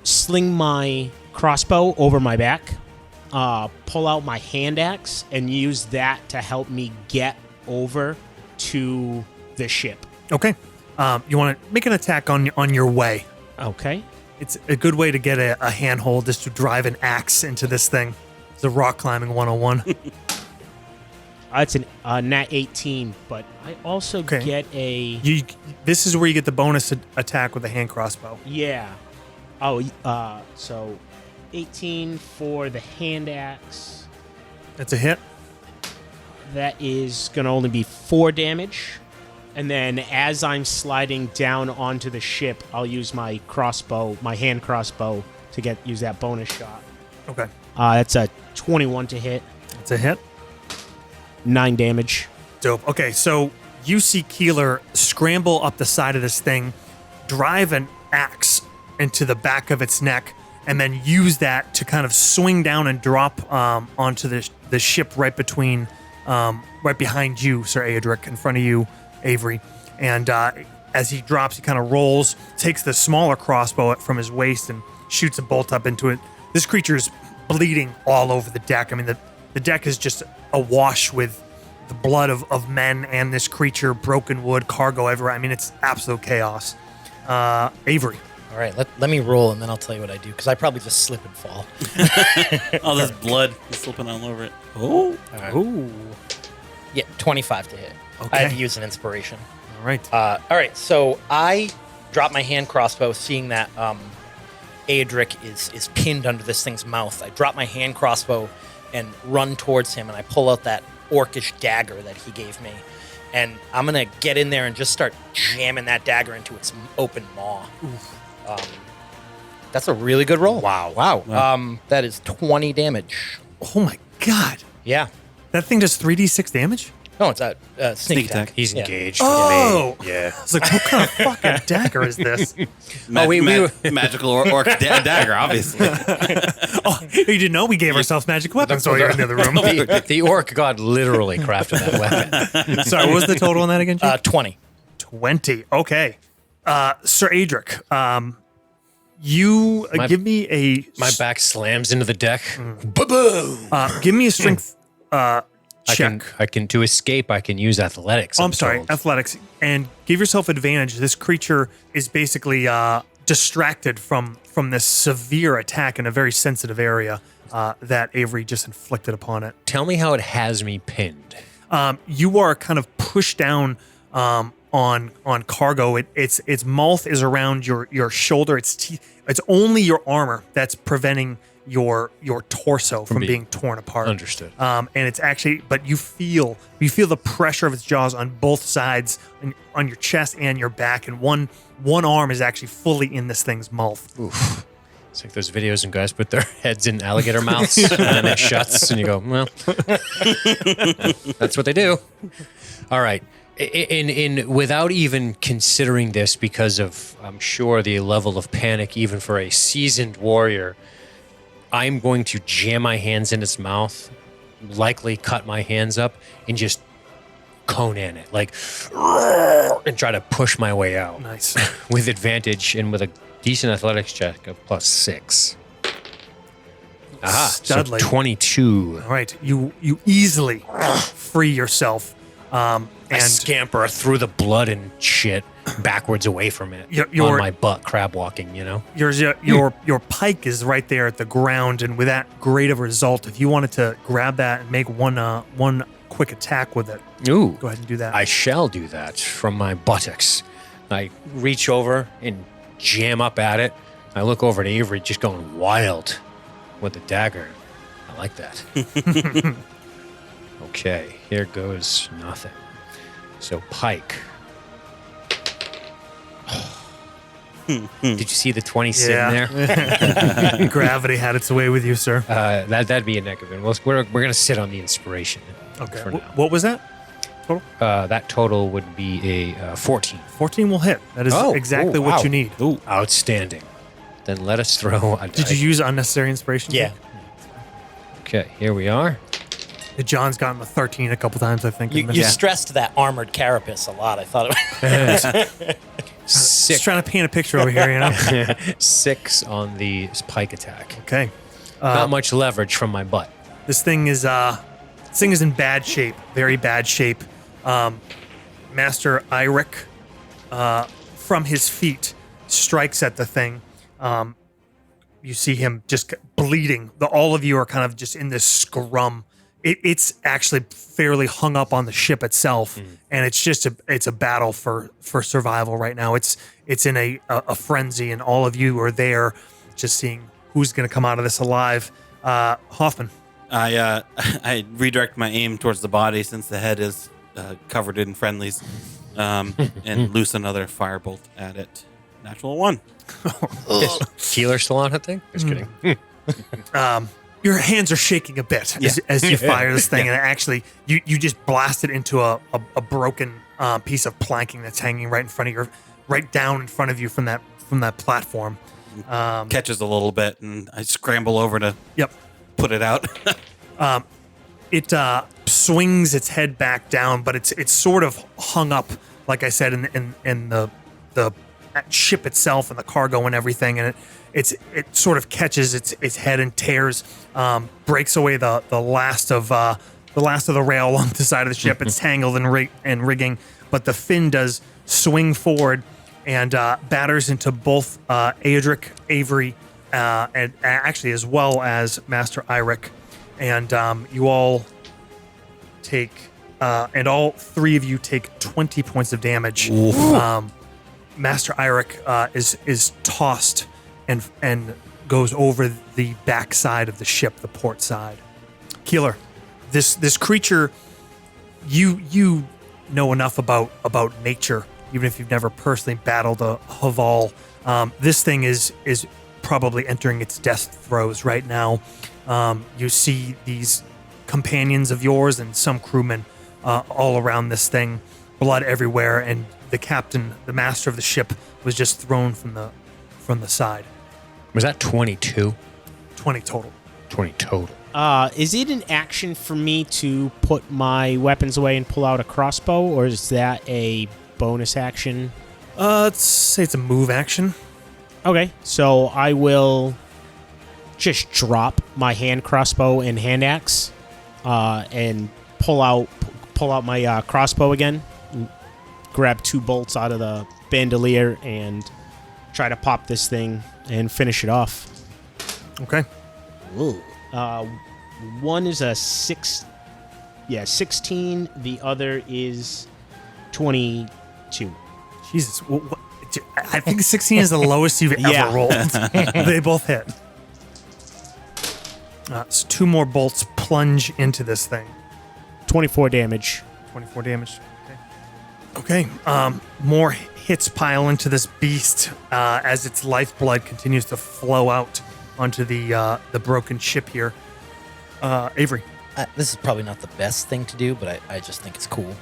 sling my crossbow over my back, pull out my hand axe, and use that to help me get over to the ship. Okay. You want to make an attack on your way. Okay. It's a good way to get a handhold, is to drive an axe into this thing. It's a rock climbing 101. It's a nat 18, but I also get a... This is where you get the bonus attack with the hand crossbow. Yeah. So 18 for the hand axe. That's a hit. That is going to only be 4 damage. And then as I'm sliding down onto the ship, I'll use my crossbow, my hand crossbow, to use that bonus shot. Okay. That's a 21 to hit. That's a hit. 9 damage. Dope. Okay, so you see Keeler scramble up the side of this thing, drive an axe into the back of its neck, and then use that to kind of swing down and drop onto the ship right behind you, Sir Eodric, in front of you, Avery. And as he drops, he kind of rolls, takes the smaller crossbow from his waist and shoots a bolt up into it. This creature is bleeding all over the deck. I mean, the deck is just awash with the blood of men and this creature, broken wood, cargo everywhere. I mean, it's absolute chaos. Avery. All right, let me roll, and then I'll tell you what I do, because I probably just slip and fall. All this blood is slipping all over it. Oh. Ooh. Yeah, 25 to hit. Okay. I had to use an inspiration. All right. All right, so I drop my hand crossbow, seeing that Aedric is pinned under this thing's mouth. I drop my hand crossbow and run towards him, and I pull out that orcish dagger that he gave me. And I'm going to get in there and just start jamming that dagger into its open maw. That's a really good roll. Wow. That is 20 damage. Oh my god. Yeah. That thing does 3d6 damage? No, it's a sneak attack. He's Yeah. engaged. Oh! with me. Yeah. I was like, what kind of fucking dagger is this? Magical orc dagger, obviously. Oh, you didn't know we gave ourselves magic weapons while you're in the other room. The orc god literally crafted that weapon. Sorry, what was the total on that again, Jake? 20. 20. Okay. Sir Aedric, you give me a... My back slams into the deck. Ba-boom! give me a strength check. I can to escape. I can use athletics. I'm sorry, told. athletics, and give yourself advantage. This creature is basically distracted from this severe attack in a very sensitive area that Avery just inflicted upon it. Tell me how it has me pinned. You are kind of pushed down on cargo. Its mouth is around your shoulder. Its teeth. It's only your armor that's preventing your torso from being torn apart. Understood. And it's actually, but you feel the pressure of its jaws on both sides, on your chest and your back, and one arm is actually fully in this thing's mouth. Oof. It's like those videos and guys put their heads in alligator mouths and then it shuts and you go, well, that's what they do. All right. In without even considering this, because of, I'm sure, the level of panic even for a seasoned warrior, I'm going to jam my hands in its mouth, likely cut my hands up, and just Conan it, like, and try to push my way out. Nice. With advantage and with a decent athletics check of +6. Aha, so Studley. 22. All right, you easily free yourself. I And scamper through the blood and shit backwards away from it You're- on my butt, crab walking, you know? your pike is right there at the ground, and with that great of a result, if you wanted to grab that and make one quick attack with it, Ooh. go ahead and do that. I shall do that from my buttocks. I reach over and jam up at it. I look over at Avery just going wild with the dagger. I like that. Okay, here goes nothing. So pike. Did you see the 20 sitting there? Gravity had its way with you, sir. That'd be a negative. We're gonna sit on the inspiration. Okay. For now. What was that? That total would be a 14. 14 will hit. That is exactly what you need. Ooh, outstanding. Then let us throw a Did you use unnecessary inspiration? Yeah. Okay, here we are. John's gotten a 13 a couple times, I think. You stressed that armored carapace a lot. I thought it Just 6 trying to paint a picture over here, you know? 6 on the pike attack. Okay. Not much leverage from my butt. This thing is in bad shape, very bad shape. Master Eirik, from his feet, strikes at the thing. You see him just bleeding. All of you are kind of just in this scrum. It's actually fairly hung up on the ship itself, and it's just a battle for survival right now. It's in a frenzy, and all of you are there, just seeing who's going to come out of this alive. Hoffman. I redirect my aim towards the body since the head is covered in friendlies, and loose another firebolt at it. Natural 1. Keeler still on it thing? Just kidding. Your hands are shaking a bit as you fire this thing, and actually, you just blast it into a broken piece of planking that's hanging right down in front of you from that platform. Catches a little bit, and I scramble over to put it out. It swings its head back down, but it's sort of hung up, like I said, in the ship itself and the cargo and everything, and it sort of catches its head and tears, breaks away the last of the rail along the side of the ship. It's tangled and rigging, but the fin does swing forward and batters into both Aedric, Avery, and actually as well as Master Eirik, and you all take and all three of you take 20 points of damage. Master Eirik is tossed and goes over the backside of the ship, the port side. Keeler, this creature, you know enough about nature, even if you've never personally battled a Hval. This thing is probably entering its death throes right now. You see these companions of yours and some crewmen all around this thing, blood everywhere, and the captain, the master of the ship, was just thrown from the side. Was that 22? 20 total. 20 total. Is it an action for me to put my weapons away and pull out a crossbow, or is that a bonus action? Let's say it's a move action. Okay, so I will just drop my hand crossbow and hand axe, and pull out my crossbow again, and grab 2 bolts out of the bandolier, and try to pop this thing and finish it off. Okay. One is a 16. The other is 22. Jesus. I think 16 is the lowest you've Yeah. ever rolled. They both hit. So 2 more bolts plunge into this thing. 24 damage. 24 damage. Okay. More hits pile into this beast as its lifeblood continues to flow out onto the broken ship here. Avery. This is probably not the best thing to do, but I just think it's cool.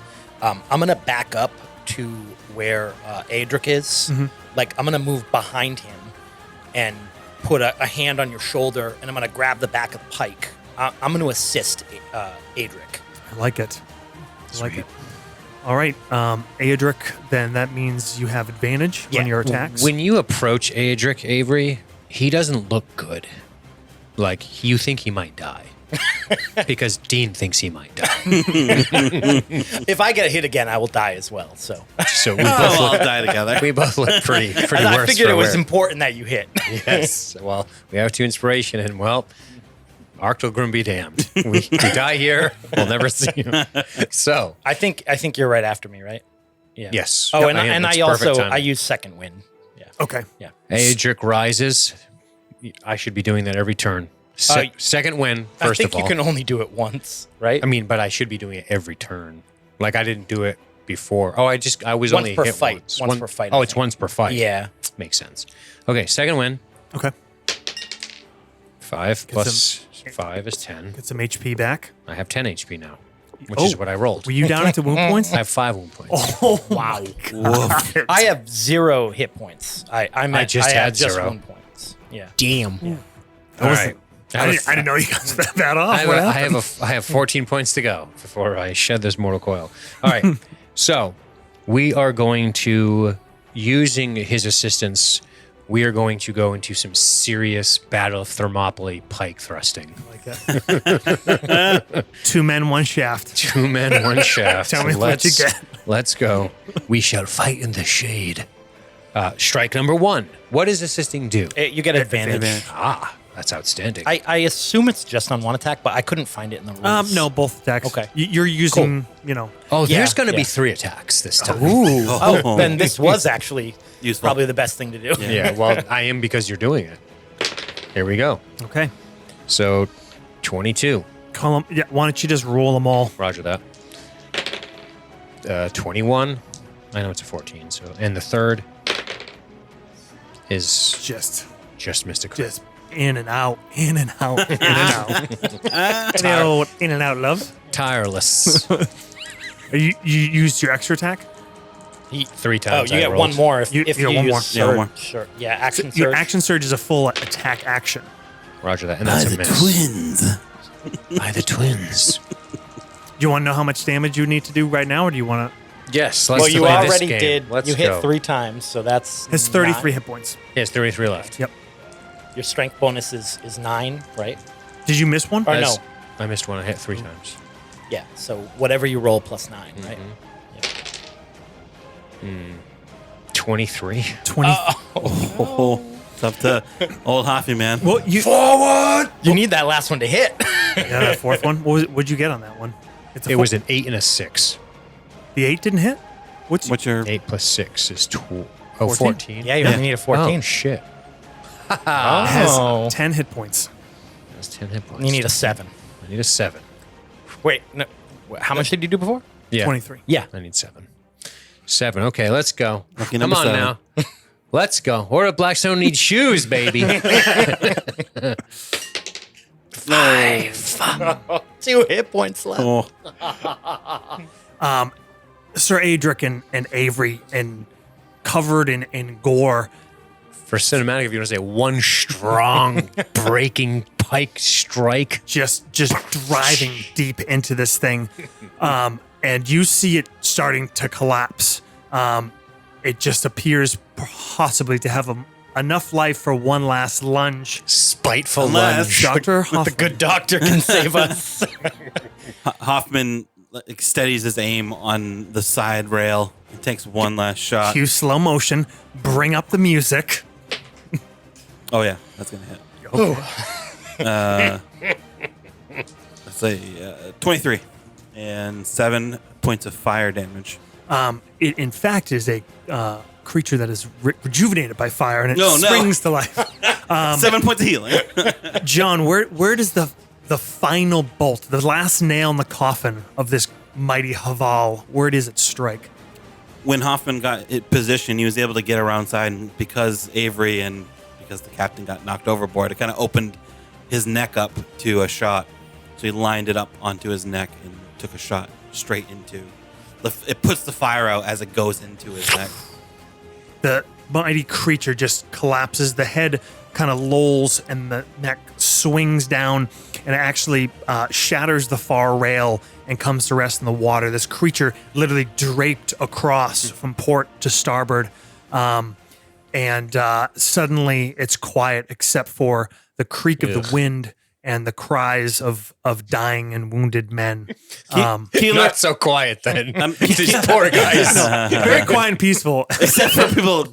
I'm going to back up to where Adric is. Mm-hmm. Like, I'm going to move behind him and put a hand on your shoulder, and I'm going to grab the back of the pike. I'm going to assist Adric. I like it. I like it. All right. Adric, then that means you have advantage on your attacks. When you approach Adric, Avery, he doesn't look good. Like, you think he might die. Because Dean thinks he might die. If I get hit again, I will die as well. So So we We'll both all look, die together. we both look pretty I worse figured for it was wear. important that you hit. Yes. Well, we have 2 inspiration, and well, Arctogrim be damned. We die here. We'll never see you. So, I think you're right after me, right? Yeah. yes. Oh, Yep, and I am. I That's perfect also timing. I use second wind. Yeah. Okay. Yeah. Adric rises. I should be doing that every turn. Second win, I first think of all. you can only do it once, right? I mean, but I should be doing it every turn. Like, I didn't do it before. Oh, I was Once only per hit fight. once. Once per fight, Oh, I it's think. once per fight. Yeah. Makes sense. Okay, second win. Okay. 5 plus 5 is 10. Get some HP back. I have 10 HP now, which is what I rolled. Were you down into wound points? I have 5 wound points. Oh, wow. I have 0 hit points. I just had have just 0. 1 points. Yeah. Damn. All right. I didn't know you guys got that off. What happened? I have 14 points to go before I shed this mortal coil. All right. So we are going to, using his assistance, we are going to go into some serious Battle of Thermopylae pike thrusting. Like that. 2 men, 1 shaft. 2 men, 1 shaft. Tell me what you get. Let's go. We shall fight in the shade. Strike number 1. What does assisting do? You get advantage. Ah, that's outstanding. I assume it's just on 1 attack, but I couldn't find it in the rules. No, both attacks. Okay. You're using, oh, yeah, there's going to be yeah. 3 attacks this time. Ooh. Oh, then this was actually Useful. probably the best thing to do. Yeah, well, I am because you're doing it. Here we go. Okay. So, 22. Call 'em- yeah, why don't you just roll them all? Roger that. 21. I know it's a 14. So, and the third is Just just missed a crit. just in and out, in and out, in and out. In and out, love. Tireless. You used your extra attack? 3 Oh, times. you I get rolled. 1 more if You you, get one more. use Yeah, one surge. more. Sure. Yeah, action surge. Your action surge is a full attack action. Roger that. And that's a miss. twins. By the twins. Do you want to know how much damage you need to do right now, or do you want to? Yes. Let's Well, you play this already game. did. Let's you hit go. 3 times, so that's It's 33 9. hit points. Yes, 33 left. Yep. Your strength bonus is 9, right? Did you miss one? Or no? I missed one. I hit 3 times. Yeah. So whatever you roll plus 9, right? Mm-hmm. 23. 20. Oh, it's up to old Hoffy, man. Well, you You need that last one to hit. yeah, that 4th one. What'd you get on that one? It's It was an 8 and a 6. the 8 didn't hit. What's your 8 plus 6 is Oh, 14. Yeah, you only need a 14. Oh, shit. Has 10 hit points. That's 10 hit points. You need a 7. I need a 7. Wait, no. How much did you do before? Yeah. 23. Yeah. I need 7. 7. Okay, let's go. Lucky Come number on 7. now. Let's go. Or a Blackstone needs shoes, baby. 2 hit points left. Oh, Sir Adric and Avery, and covered in gore, For cinematic, if you want to say one strong breaking pike strike. just driving deep into this thing, and you see it starting to collapse. It just appears possibly to have enough life for one last lunge. Spiteful Unless- lunge. Dr. Hoffman, The good doctor can save us. Hoffman steadies his aim on the side rail. He takes one last shot. cue slow motion, bring up the music. Oh yeah, that's gonna hit. Let's say 23 and 7 points of fire damage. It in fact is a creature that is rejuvenated by fire, and it No. springs to life. 7 points of healing. John, where does the final bolt, the last nail in the coffin of this mighty Hval, where does it strike? When Hoffman got it positioned, he was able to get around side, and because Avery and because the captain got knocked overboard, it kind of opened his neck up to a shot. So he lined it up onto his neck and took a shot straight into. It puts the fire out as it goes into his neck. The mighty creature just collapses. The head kind of lolls, and the neck swings down, and it actually shatters the far rail and comes to rest in the water. This creature literally draped across from port to starboard, and suddenly it's quiet except for the creak of the wind and the cries of dying and wounded men. Not so quiet then. These poor guys. Very quiet and peaceful. Except for people.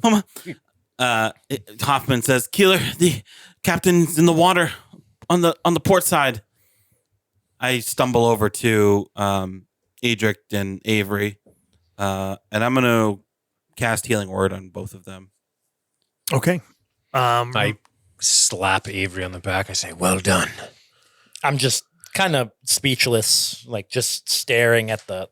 Mama! Hoffman says, "Keeler, the captain's in the water on the port side." I stumble over to Edric and Avery, and I'm going to cast Healing Word on both of them. Okay. I slap Avery on the back. I say, well done. I'm just kind of speechless, like just staring at the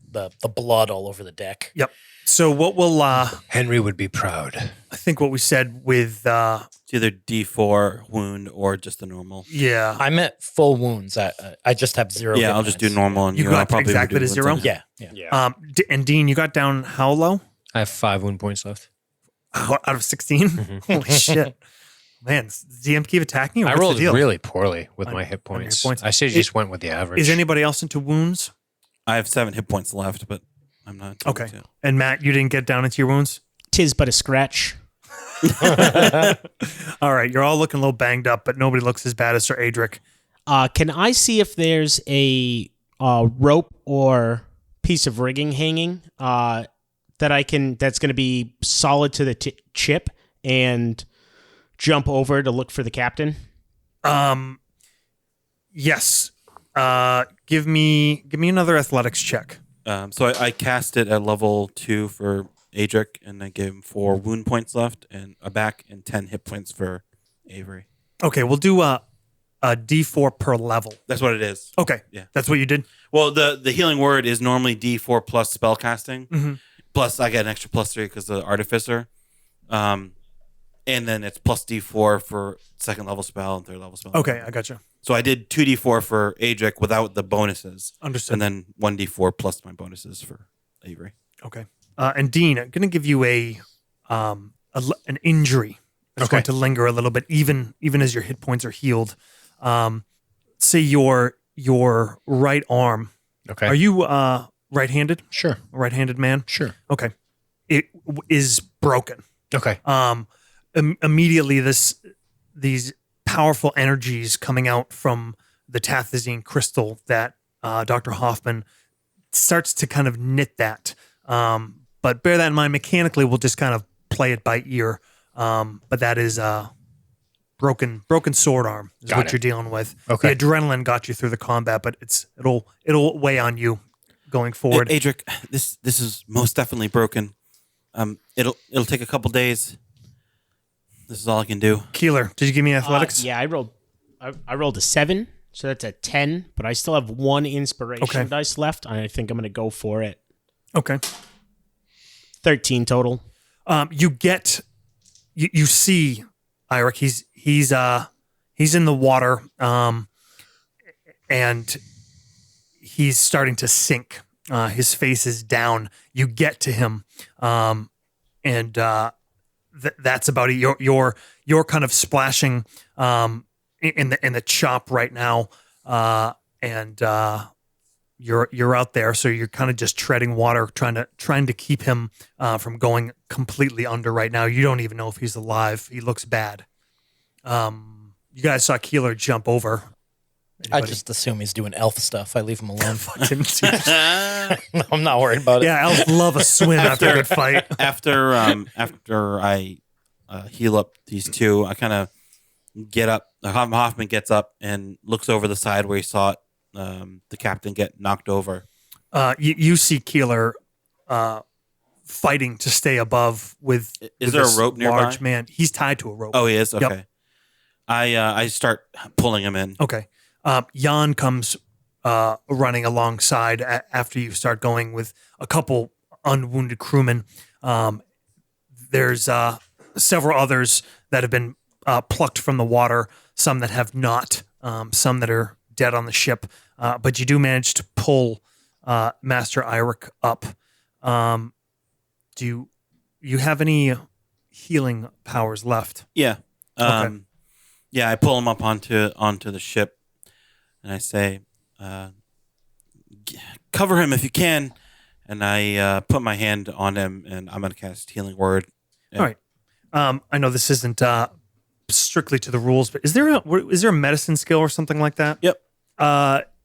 blood all over the deck. Yep. So what will Henry would be proud. I think what we said with It's either D4 wound or just a normal. yeah. I'm at full wounds. I just have 0. Yeah, hit I'll just do points. normal. And You I'll got probably exactly do to 0? Yeah. And Dean, you got down how low? I have 5 wound points left. Out of 16? Holy shit. Man, does DM keep attacking you? I What's rolled the deal? really poorly with On- my hit on your points. points. I should have just went with the average. Is anybody else into wounds? I have 7 hit points left, but I'm not. going Okay. to. And Matt, you didn't get down into your wounds? Tis but a scratch. All right, you're all looking a little banged up, but nobody looks as bad as Sir Adric. Can I see if there's a rope or piece of rigging hanging that's going to be solid to the chip and jump over to look for the captain? Yes. Give me another athletics check. So I cast it at level 2 for Adric, and I gave him 4 wound points left, and a back, and 10 hit points for Avery. Okay, we'll do a D4 per level. That's what it is. Okay. Yeah. That's what you did? Well, the healing word is normally D4 plus spell casting. Mhm. Plus, I get an extra +3 because of the artificer. And then it's plus D4 for second level spell and third level spell. Okay, I gotcha. So I did 2D4 for Adric without the bonuses, Understood. and then 1D4 plus my bonuses for Avery. Okay. And Dean, I'm going to give you an injury that's Okay. going to linger a little bit, even as your hit points are healed. Say your right arm. Okay. Are you right-handed? Sure. A right-handed man? Sure. Okay. It is broken. Okay. Immediately, these powerful energies coming out from the Tathazine crystal that Dr. Hoffman starts to kind of knit that. But bear that in mind. Mechanically, we'll just kind of play it by ear. But that is broken sword arm is Got what it. you're dealing with. Okay. The adrenaline got you through the combat, but it'll weigh on you going forward. Adric, this is most definitely broken. It'll take a couple days. This is all I can do. Keeler, did you give me athletics? Yeah, I rolled a 7, so that's a 10, but I still have 1 inspiration dice left. I think I'm going to go for it. Okay. 13 total. You see Eirik, he's in the water, and he's starting to sink. His face is down. You get to him, and that's about it. You're kind of splashing in the chop right now, and you're out there, so you're kind of just treading water, trying to keep him from going completely under right now. You don't even know if he's alive. He looks bad. You guys saw Keeler jump over. Anybody? I just assume he's doing elf stuff. I leave him alone. Fucking I'm not worried about it. yeah, elves love a swim after a good fight. After I heal up these two, I kind of get up. Hoffman gets up and looks over the side where he saw the captain get knocked over. You see Keeler fighting to stay above with. Is there a this rope nearby? large man? He's tied to a rope. Oh, he is? Okay. Yep. I start pulling him in. Okay. Jan comes running alongside after you start going with a couple unwounded crewmen. There's several others that have been plucked from the water, some that have not, some that are dead on the ship. But you do manage to pull Master Eirik up. Do you have any healing powers left? Yeah. Okay. Yeah, I pull him up onto the ship, and I say, cover him if you can. And I put my hand on him, and I'm going to cast Healing Word. All right. I know this isn't strictly to the rules, but is there a medicine skill or something like that? Yep.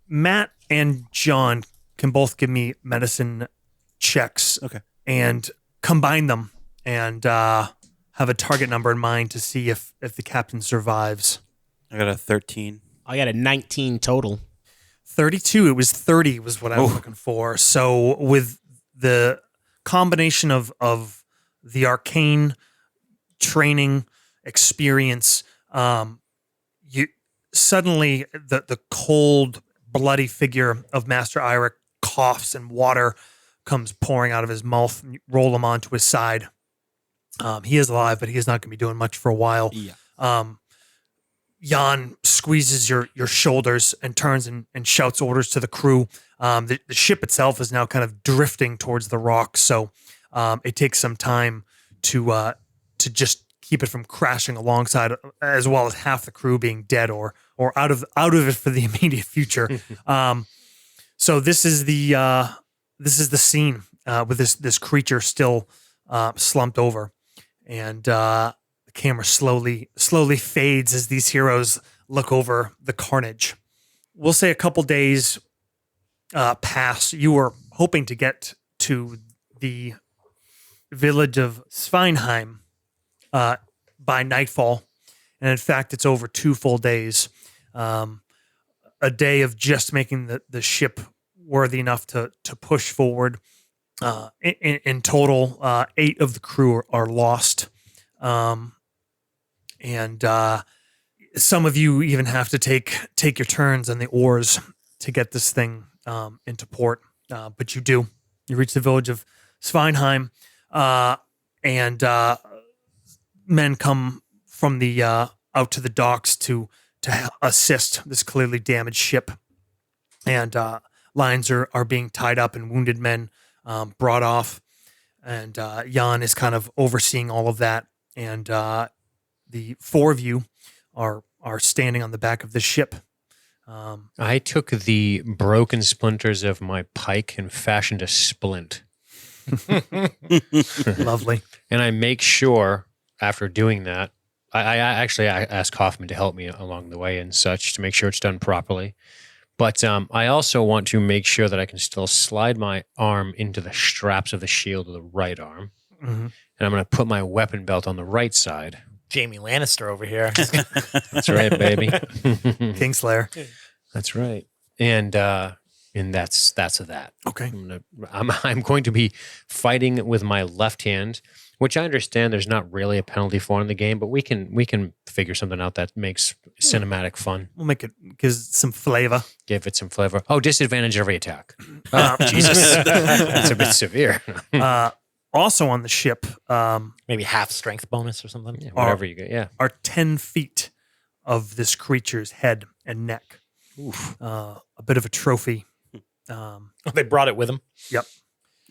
Matt and John can both give me medicine checks. Okay. And combine them and have a target number in mind to see if the captain survives. I got a 13. I got a 19 total. 32. It was 30 was what I was looking for. So with the combination of the arcane training experience, you suddenly the cold, bloody figure of Master Eirik coughs and water comes pouring out of his mouth. And you roll him onto his side. He is alive, but he is not going to be doing much for a while. Yeah. Jan squeezes your shoulders and turns and shouts orders to the crew. The ship itself is now kind of drifting towards the rocks, so it takes some time to just keep it from crashing alongside, as well as half the crew being dead or out of it for the immediate future. So this is the scene with this creature still slumped over, and the camera slowly fades as these heroes look over the carnage. We'll say a couple days pass. You were hoping to get to the village of Sveinheim by nightfall, and in fact, it's over 2 full days. A day of just making the ship worthy enough to push forward. In total, 8 of the crew are lost. And some of you even have to take your turns on the oars to get this thing into port. But you do. You reach the village of Sveinheim, and men come from the out to the docks to assist this clearly damaged ship. And lines are being tied up and wounded men brought off. And Jan is kind of overseeing all of that. And the 4 of you are standing on the back of the ship. I took the broken splinters of my pike and fashioned a splint. Lovely. And I make sure, after doing that, I actually ask Hoffman to help me along the way and such to make sure it's done properly. But I also want to make sure that I can still slide my arm into the straps of the shield of the right arm. Mm-hmm. And I'm going to put my weapon belt on the right side. Jamie Lannister over here. That's right, baby. Kingslayer. That's right. And, And that's of that. Okay. I'm going to be fighting with my left hand, which I understand there's not really a penalty for in the game, but we can figure something out that makes cinematic fun. We'll make it gives some flavor. Give it some flavor. Oh, disadvantage every attack. Oh, Jesus, that's a bit severe. Also on the ship, Maybe half strength bonus or something. Yeah, whatever you get. Yeah. are 10 feet of this creature's head and neck. A bit of a trophy. They brought it with them. Yep.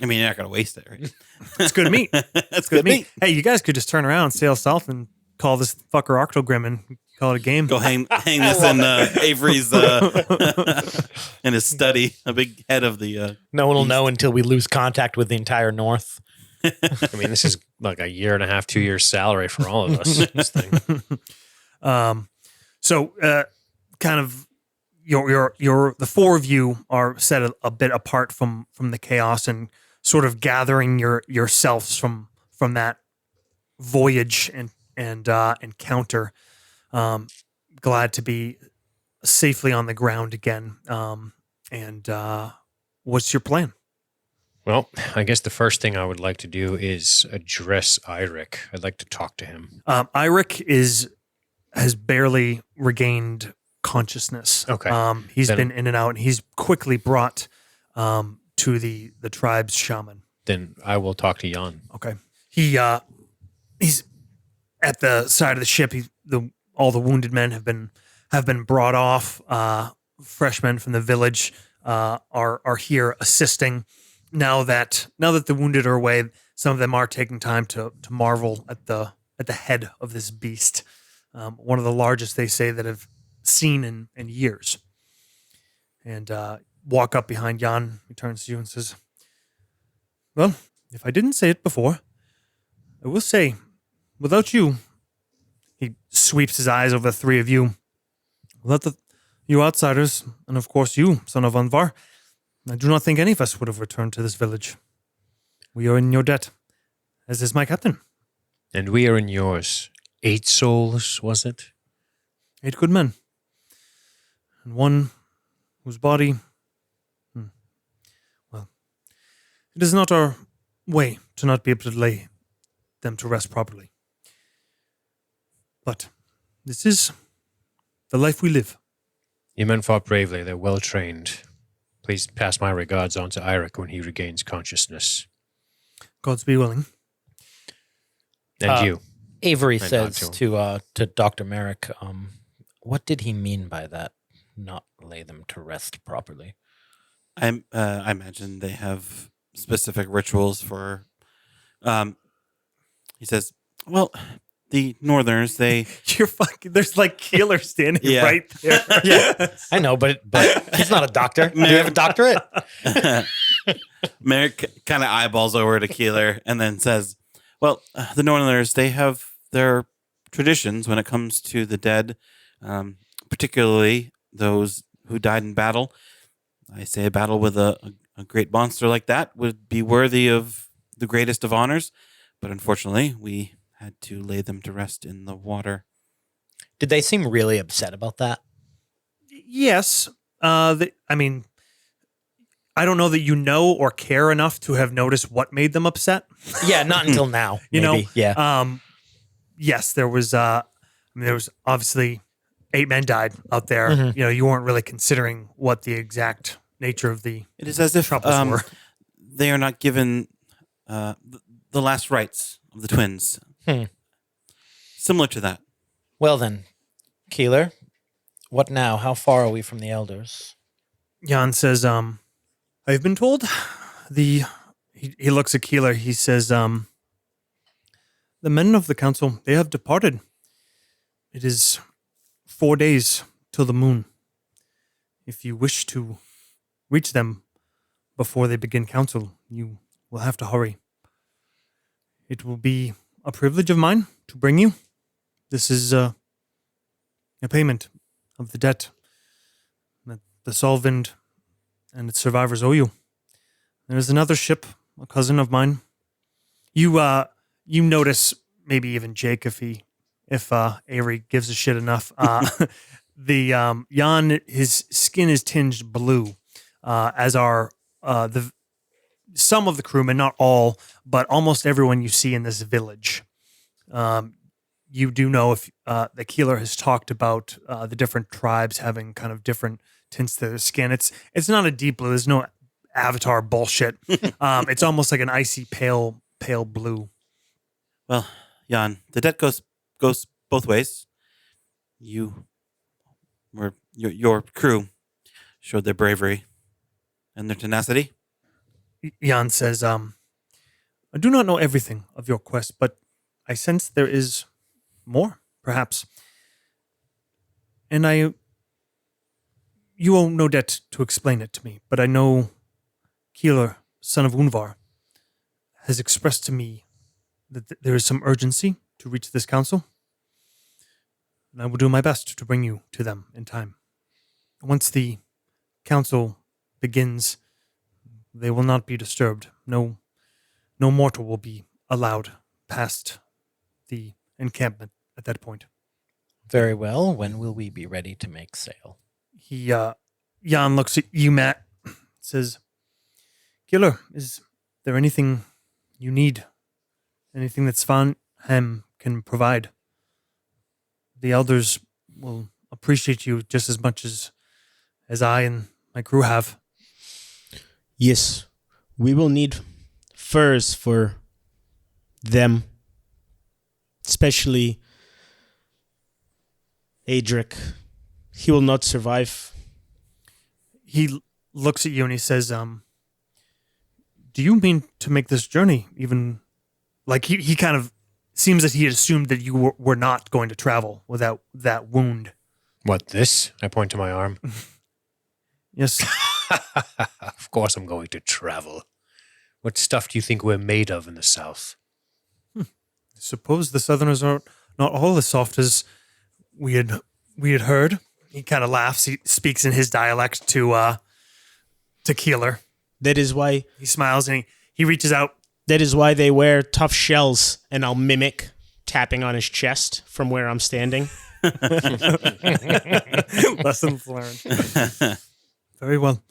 I mean, you're not going to waste it, right? It's good meat. That's good meat. Hey, you guys could just turn around, sail south, and call this fucker Octogrim and call it a game. Go hang this in Avery's in his study. A big head of the. No one will know until we lose contact with the entire North. I mean, this is like a 1.5, 2 years salary for all of us. This thing. So, kind of, the four of you are set a bit apart from the chaos and sort of gathering yourselves from that voyage and encounter. Glad to be safely on the ground again. What's your plan? Well, I guess the first thing I would like to do is address Eirik. I'd like to talk to him. Eirik has barely regained consciousness. Okay. He's Then- been in and out, and he's quickly brought to the tribe's shaman. Then I will talk to Jan. Okay. He's at the side of the ship. All the wounded men have been brought off. Fresh men from the village are here assisting. Now that the wounded are away, some of them are taking time to marvel at the head of this beast. One of the largest, they say, that have seen in years. And walk up behind Jan. He turns to you and says, "Well, if I didn't say it before, I will say, without you," he sweeps his eyes over the three of you, "without you outsiders, and of course you, son of Anvar, I do not think any of us would have returned to this village. We are in your debt, as is my captain." And we are in yours. 8 souls, was it? 8 good men. And one whose body... Well, it is not our way to not be able to lay them to rest properly. But this is the life we live. Your men fought bravely. They're well trained. Please pass my regards on to Eirik when he regains consciousness. Gods be willing. And you. Avery And says Doctor. to Dr. Merrick, what did he mean by that? Not lay them to rest properly. I imagine they have specific rituals for. He says, "Well, the Northerners, they." You're fucking... There's like Keeler standing Yeah. right there. Yeah, I know, but he's not a doctor. Do you have a doctorate? Merrick kind of eyeballs over to Keeler and then says, "Well, the Northerners, they have their traditions when it comes to the dead, particularly those who died in battle. I say a battle with a great monster like that would be worthy of the greatest of honors, but unfortunately, we had to lay them to rest in the water." Did they seem really upset about that? Yes. I mean, I don't know that you know or care enough to have noticed what made them upset. Yeah, not until now. You maybe. know, yeah. Yes, there was. There was obviously 8 men died out there. Mhm. You know, you weren't really considering what the exact nature of the It is as if troubles were. they are not given the last rites of the twins. Similar to that. Well then, Keeler, what now? How far are we from the elders? Jan says, "I've been told he looks at Keeler. He says, the men of the council, they have departed. It is 4 days till the moon. If you wish to reach them before they begin council, you will have to hurry. It will be a privilege of mine to bring you. This is a payment of the debt that the Solvend and its survivors owe you. There is another ship, a cousin of mine. You notice, maybe even Jake, if Avery gives a shit enough. The Jan, his skin is tinged blue. as are the some of the crewmen, not all, but almost everyone you see in this village. You do know if the Keeler has talked about the different tribes having kind of different tints to their skin. It's not a deep blue. There's no Avatar bullshit. It's almost like an icy pale blue. Well, Jan, the debt goes both ways. Your crew showed their bravery and their tenacity. Jan says, I do not know everything of your quest, but I sense there is more, perhaps. And you owe no debt to explain it to me, but I know Keeler, son of Unvar, has expressed to me that there is some urgency to reach this council, and I will do my best to bring you to them in time. Once the council begins, they will not be disturbed. No mortal will be allowed past the encampment at that point. Very well. When will we be ready to make sail? Jan looks at you, Matt, says, Killer, is there anything you need? Anything that Svanhem can provide? The elders will appreciate you just as much as I and my crew have. Yes, we will need furs for them, especially Adric. He will not survive. He looks at you and he says, do you mean to make this journey even... Like, he kind of seems that he had assumed that you were not going to travel without that wound. What, this? I point to my arm. Yes. Of course I'm going to travel. What stuff do you think we're made of in the South? I suppose the Southerners are not all as soft as we had heard. He kind of laughs. He speaks in his dialect to Keeler. That is why... He smiles and he reaches out. That is why they wear tough shells, and I'll mimic tapping on his chest from where I'm standing. Lessons learned. Very well.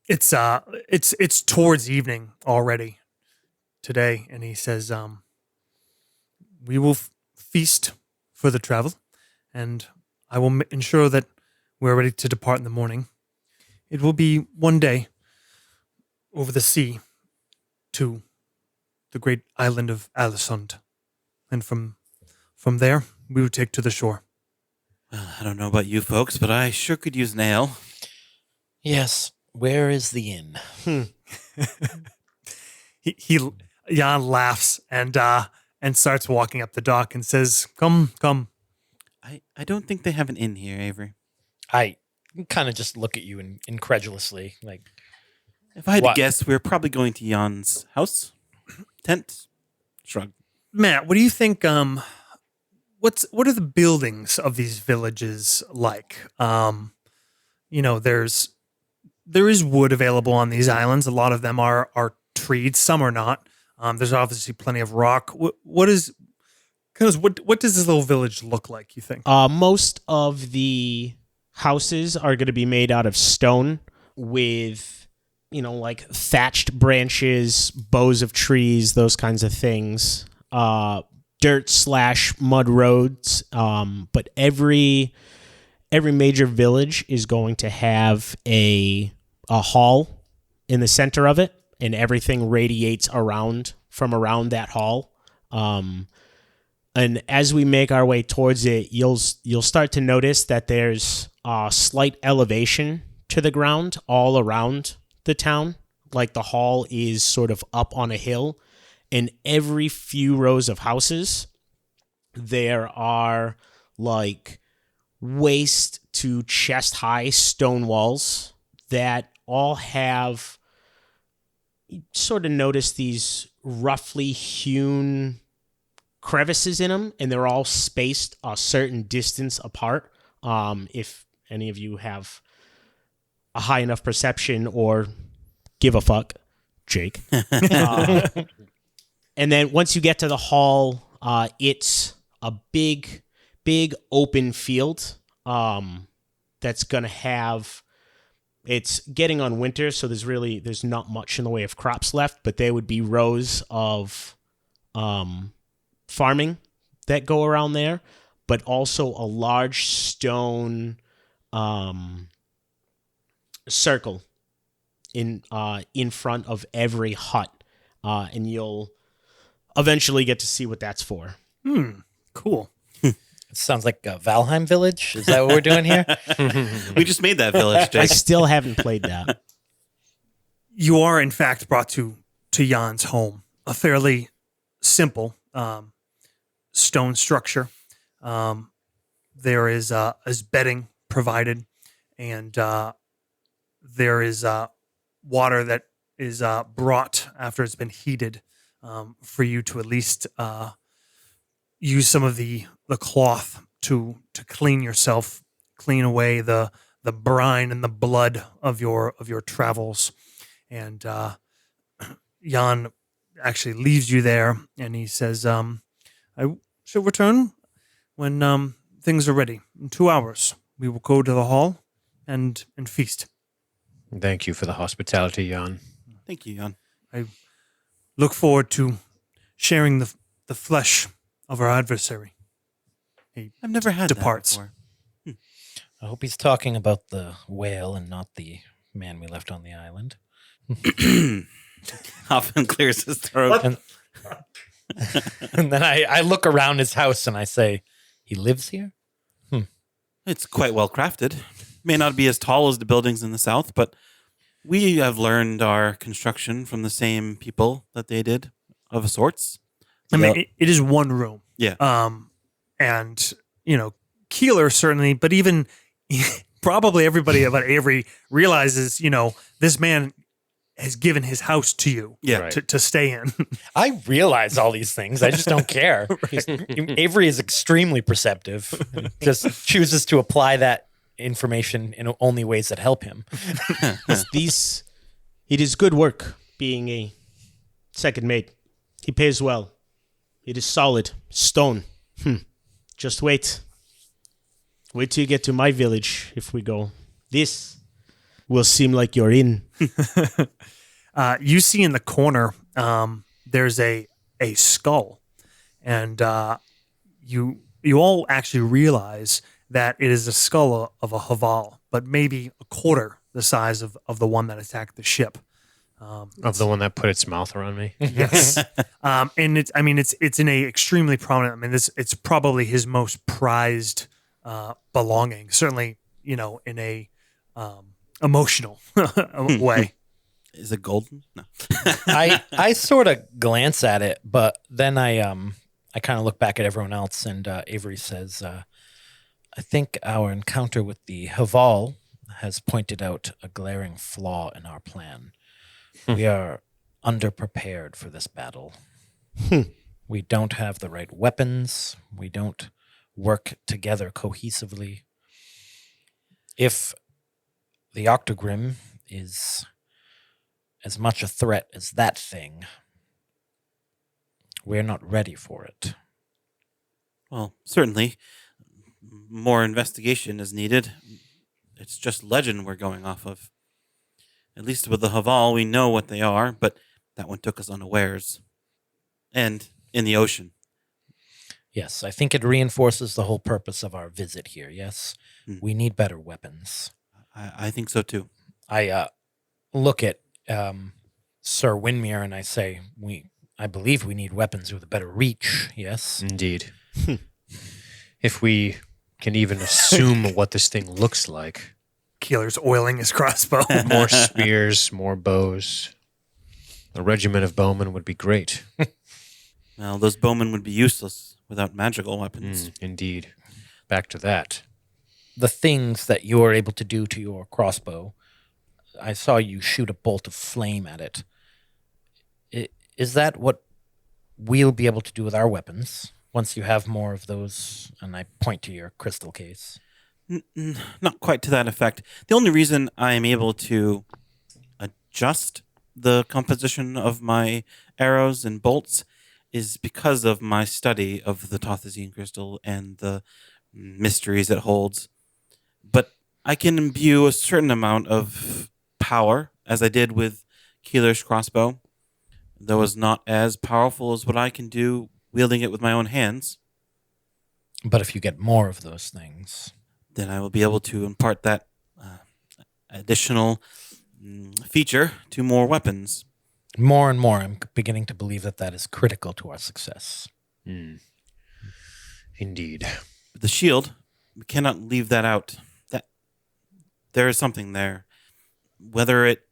It's towards evening already today, and he says, we will feast for the travel, and I will ensure that we're ready to depart in the morning. It will be one day over the sea to the great island of Alisund. And from there, we would take to the shore. Well, I don't know about you folks, but I sure could use an ale. Yes. Where is the inn? Jan laughs and starts walking up the dock and says, Come. I don't think they have an inn here, Avery. I kind of just look at you incredulously, like... If I had What? to guess, we're probably going to Jan's house. Tent. Shrug. Matt, what do you think? What are the buildings of these villages like? There is wood available on these islands. A lot of them are treed. Some are not. There's obviously plenty of rock. What does this little village look like, you think? Most of the houses are going to be made out of stone with, like thatched branches, boughs of trees, those kinds of things. Dirt/mud roads. But every major village is going to have a hall in the center of it, and everything radiates from around that hall. And as we make our way towards it, you'll start to notice that there's a slight elevation to the ground all around the town. Like the hall is sort of up on a hill, and every few rows of houses, there are like waist to chest high stone walls that all have, you sort of notice these roughly hewn crevices in them, and they're all spaced a certain distance apart. If any of you have a high enough perception or give a fuck, Jake. And then once you get to the hall, it's a big open field that's going to have It's getting on winter, so there's not much in the way of crops left, but there would be rows of farming that go around there, but also a large stone circle in front of every hut, and you'll eventually get to see what that's for. Cool. It sounds like a Valheim village. Is that what we're doing here? We just made that village, I Jake. still haven't played that. You are, in fact, brought to Jan's home, a fairly simple stone structure. There is bedding provided, and there is water that is brought after it's been heated for you to at least use some of the cloth to clean yourself, clean away the brine and the blood of your travels. And Jan actually leaves you there, and he says, "I shall return when things are ready. In 2 hours, we will go to the hall and feast." Thank you for the hospitality, Jan. Thank you, Jan. I look forward to sharing the flesh of our adversary. I've never had Departs. that before. I hope he's talking about the whale and not the man we left on the island. Hoffman clears his throat. And then I look around his house and I say, he lives here? It's quite well crafted. May not be as tall as the buildings in the south, but we have learned our construction from the same people that they did, of sorts. I mean, it is one room. Yeah. And, Keeler certainly, but even probably everybody about Avery realizes, this man has given his house to you Yeah. to stay in. I realize all these things. I just don't care. Avery is extremely perceptive. And just chooses to apply that information in only ways that help him. It is good work being a second mate. He pays well. It is solid stone. Just wait. Wait till you get to my village. If we go, this will seem like you're in. You see in the corner, there's a skull, and you all actually realize that it is a skull of a Hval, but maybe a quarter the size of the one that attacked the ship. Of the one that put its mouth around me. Yes, and it's in a extremely prominent. I mean, it's probably his most prized belonging. Certainly, in a emotional way. Is it golden? No. I sort of glance at it, but then I kind of look back at everyone else, and Avery says, I think our encounter with the Hval has pointed out a glaring flaw in our plan. We are underprepared for this battle. We don't have the right weapons. We don't work together cohesively. If the Octogrim is as much a threat as that thing, we're not ready for it. Well, certainly more investigation is needed. It's just legend we're going off of. At least with the Hval, we know what they are, but that one took us unawares. And in the ocean. Yes, I think it reinforces the whole purpose of our visit here, yes? We need better weapons. I think so too. I look at Sir Winmere and I say, I believe we need weapons with a better reach, yes? Indeed. If we can even assume what this thing looks like. Keeler's oiling his crossbow. More spears, more bows. A regiment of bowmen would be great. Well, those bowmen would be useless without magical weapons. Indeed. Back to that. The things that you are able to do to your crossbow, I saw you shoot a bolt of flame at it. Is that what we'll be able to do with our weapons once you have more of those? And I point to your crystal case. Not quite to that effect. The only reason I am able to adjust the composition of my arrows and bolts is because of my study of the Tothazine crystal and the mysteries it holds. But I can imbue a certain amount of power, as I did with Keeler's crossbow, though it's not as powerful as what I can do wielding it with my own hands. But if you get more of those things, Then I will be able to impart that additional feature to more weapons. more and more, I'm beginning to believe that that is critical to our success. Indeed. The shield, we cannot leave that out. That there is something there. Whether it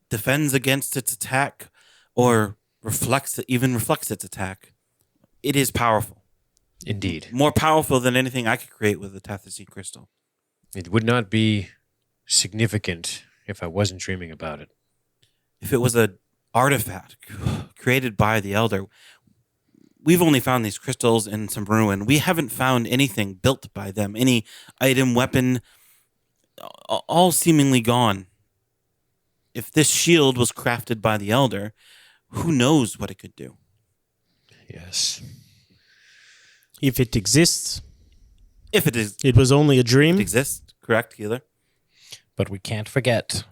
defends against its attack or even reflects its attack, it is powerful. Indeed. More powerful than anything I could create with a Tathysine crystal. It would not be significant if I wasn't dreaming about it. If it was an artifact created by the Elder, we've only found these crystals in some ruin. We haven't found anything built by them, any item, weapon, all seemingly gone. If this shield was crafted by the Elder, who knows what it could do? Yes. If it exists, If it is, it was only a dream. it exists, correct, Keeler? But we can't forget,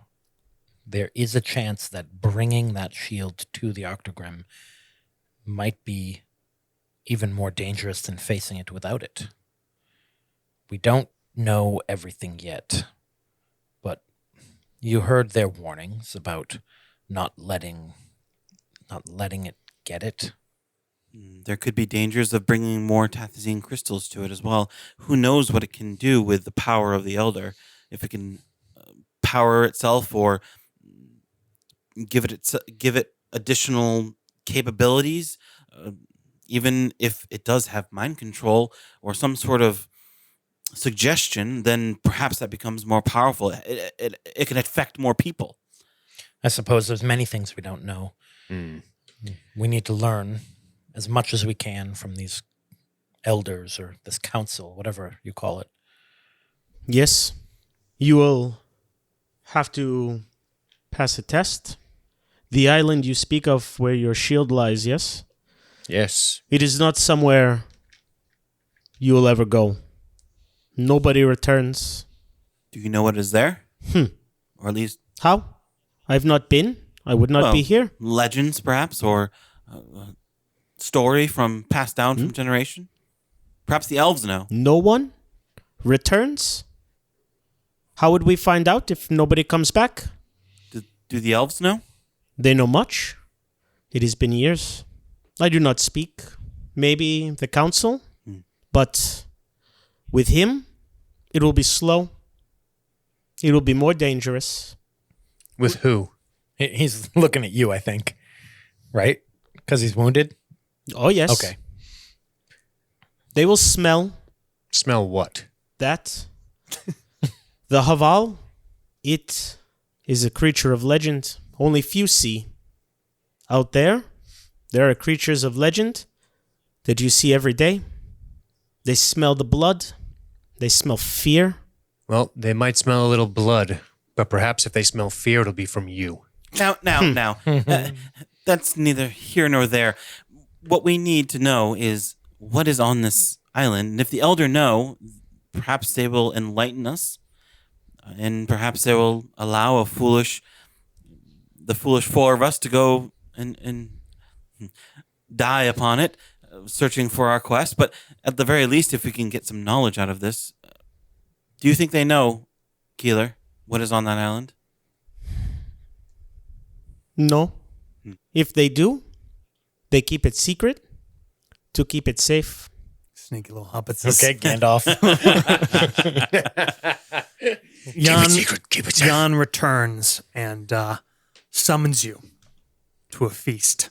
there is a chance that bringing that shield to the Octogrim might be even more dangerous than facing it without it. We don't know everything yet, but you heard their warnings about not letting it get it. There could be dangers of bringing more Tathysine crystals to it as well. Who knows what it can do with the power of the Elder? If it can power itself or give it additional capabilities, even if it does have mind control or some sort of suggestion, then perhaps that becomes more powerful. It can affect more people. I suppose there's many things we don't know. We need to learn as much as we can from these elders or this council, whatever you call it. Yes. You will have to pass a test. The island you speak of where your shield lies, yes? Yes. It is not somewhere you will ever go. Nobody returns. Do you know what is there? Or at least How? I've not been. I would not be here. legends, perhaps, or story passed down from generation. Perhaps the elves know. No one returns? How would we find out if nobody comes back? Do the elves know? They know much. It has been years. I do not speak. Maybe the council, but with him, it will be slow. It will be more dangerous. With who? He's looking at you, I think. Right? Because he's wounded? Oh, yes. Okay. They will smell Smell what? that. The Hval, it is a creature of legend. Only few see. Out there are creatures of legend that you see every day. They smell the blood. They smell fear. Well, they might smell a little blood, but perhaps if they smell fear, it'll be from you. Now. That's neither here nor there. What we need to know is what is on this island. And if the Elder know, perhaps they will enlighten us. And perhaps they will allow the foolish four of us to go and die upon it, searching for our quest. But at the very least, if we can get some knowledge out of this, do you think they know, Keeler, what is on that island? No. If they do, they keep it secret to keep it safe. Sneaky little hobbits. Okay, Gandalf. Jan returns and summons you to a feast.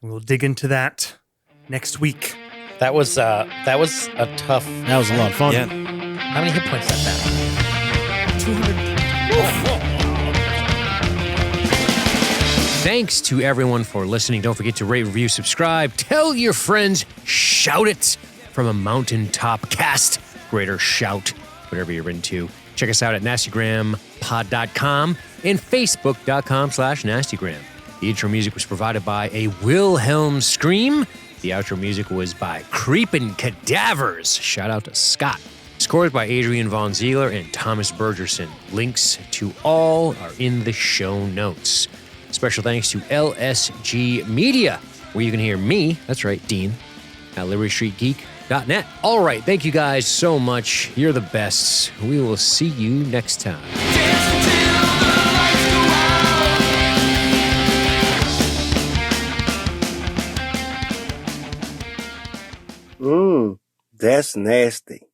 And we'll dig into that next week. That was a tough. That was a lot of fun. Yeah. How many hit points that had? 200. Thanks to everyone for listening. Don't forget to rate, review, subscribe. Tell your friends. Shout it from a mountaintop. Cast greater shout, whatever you're into. Check us out at nastygrampod.com and facebook.com/nastygram. The intro music was provided by a Wilhelm Scream. The outro music was by Creepin' Cadavers. Shout out to Scott. Scores by Adrian Von Ziegler and Thomas Bergerson. Links to all are in the show notes. Special thanks to LSG Media, where you can hear me, that's right, Dean, at LibertyStreetGeek.net. All right, thank you guys so much. You're the best. We will see you next time. That's nasty.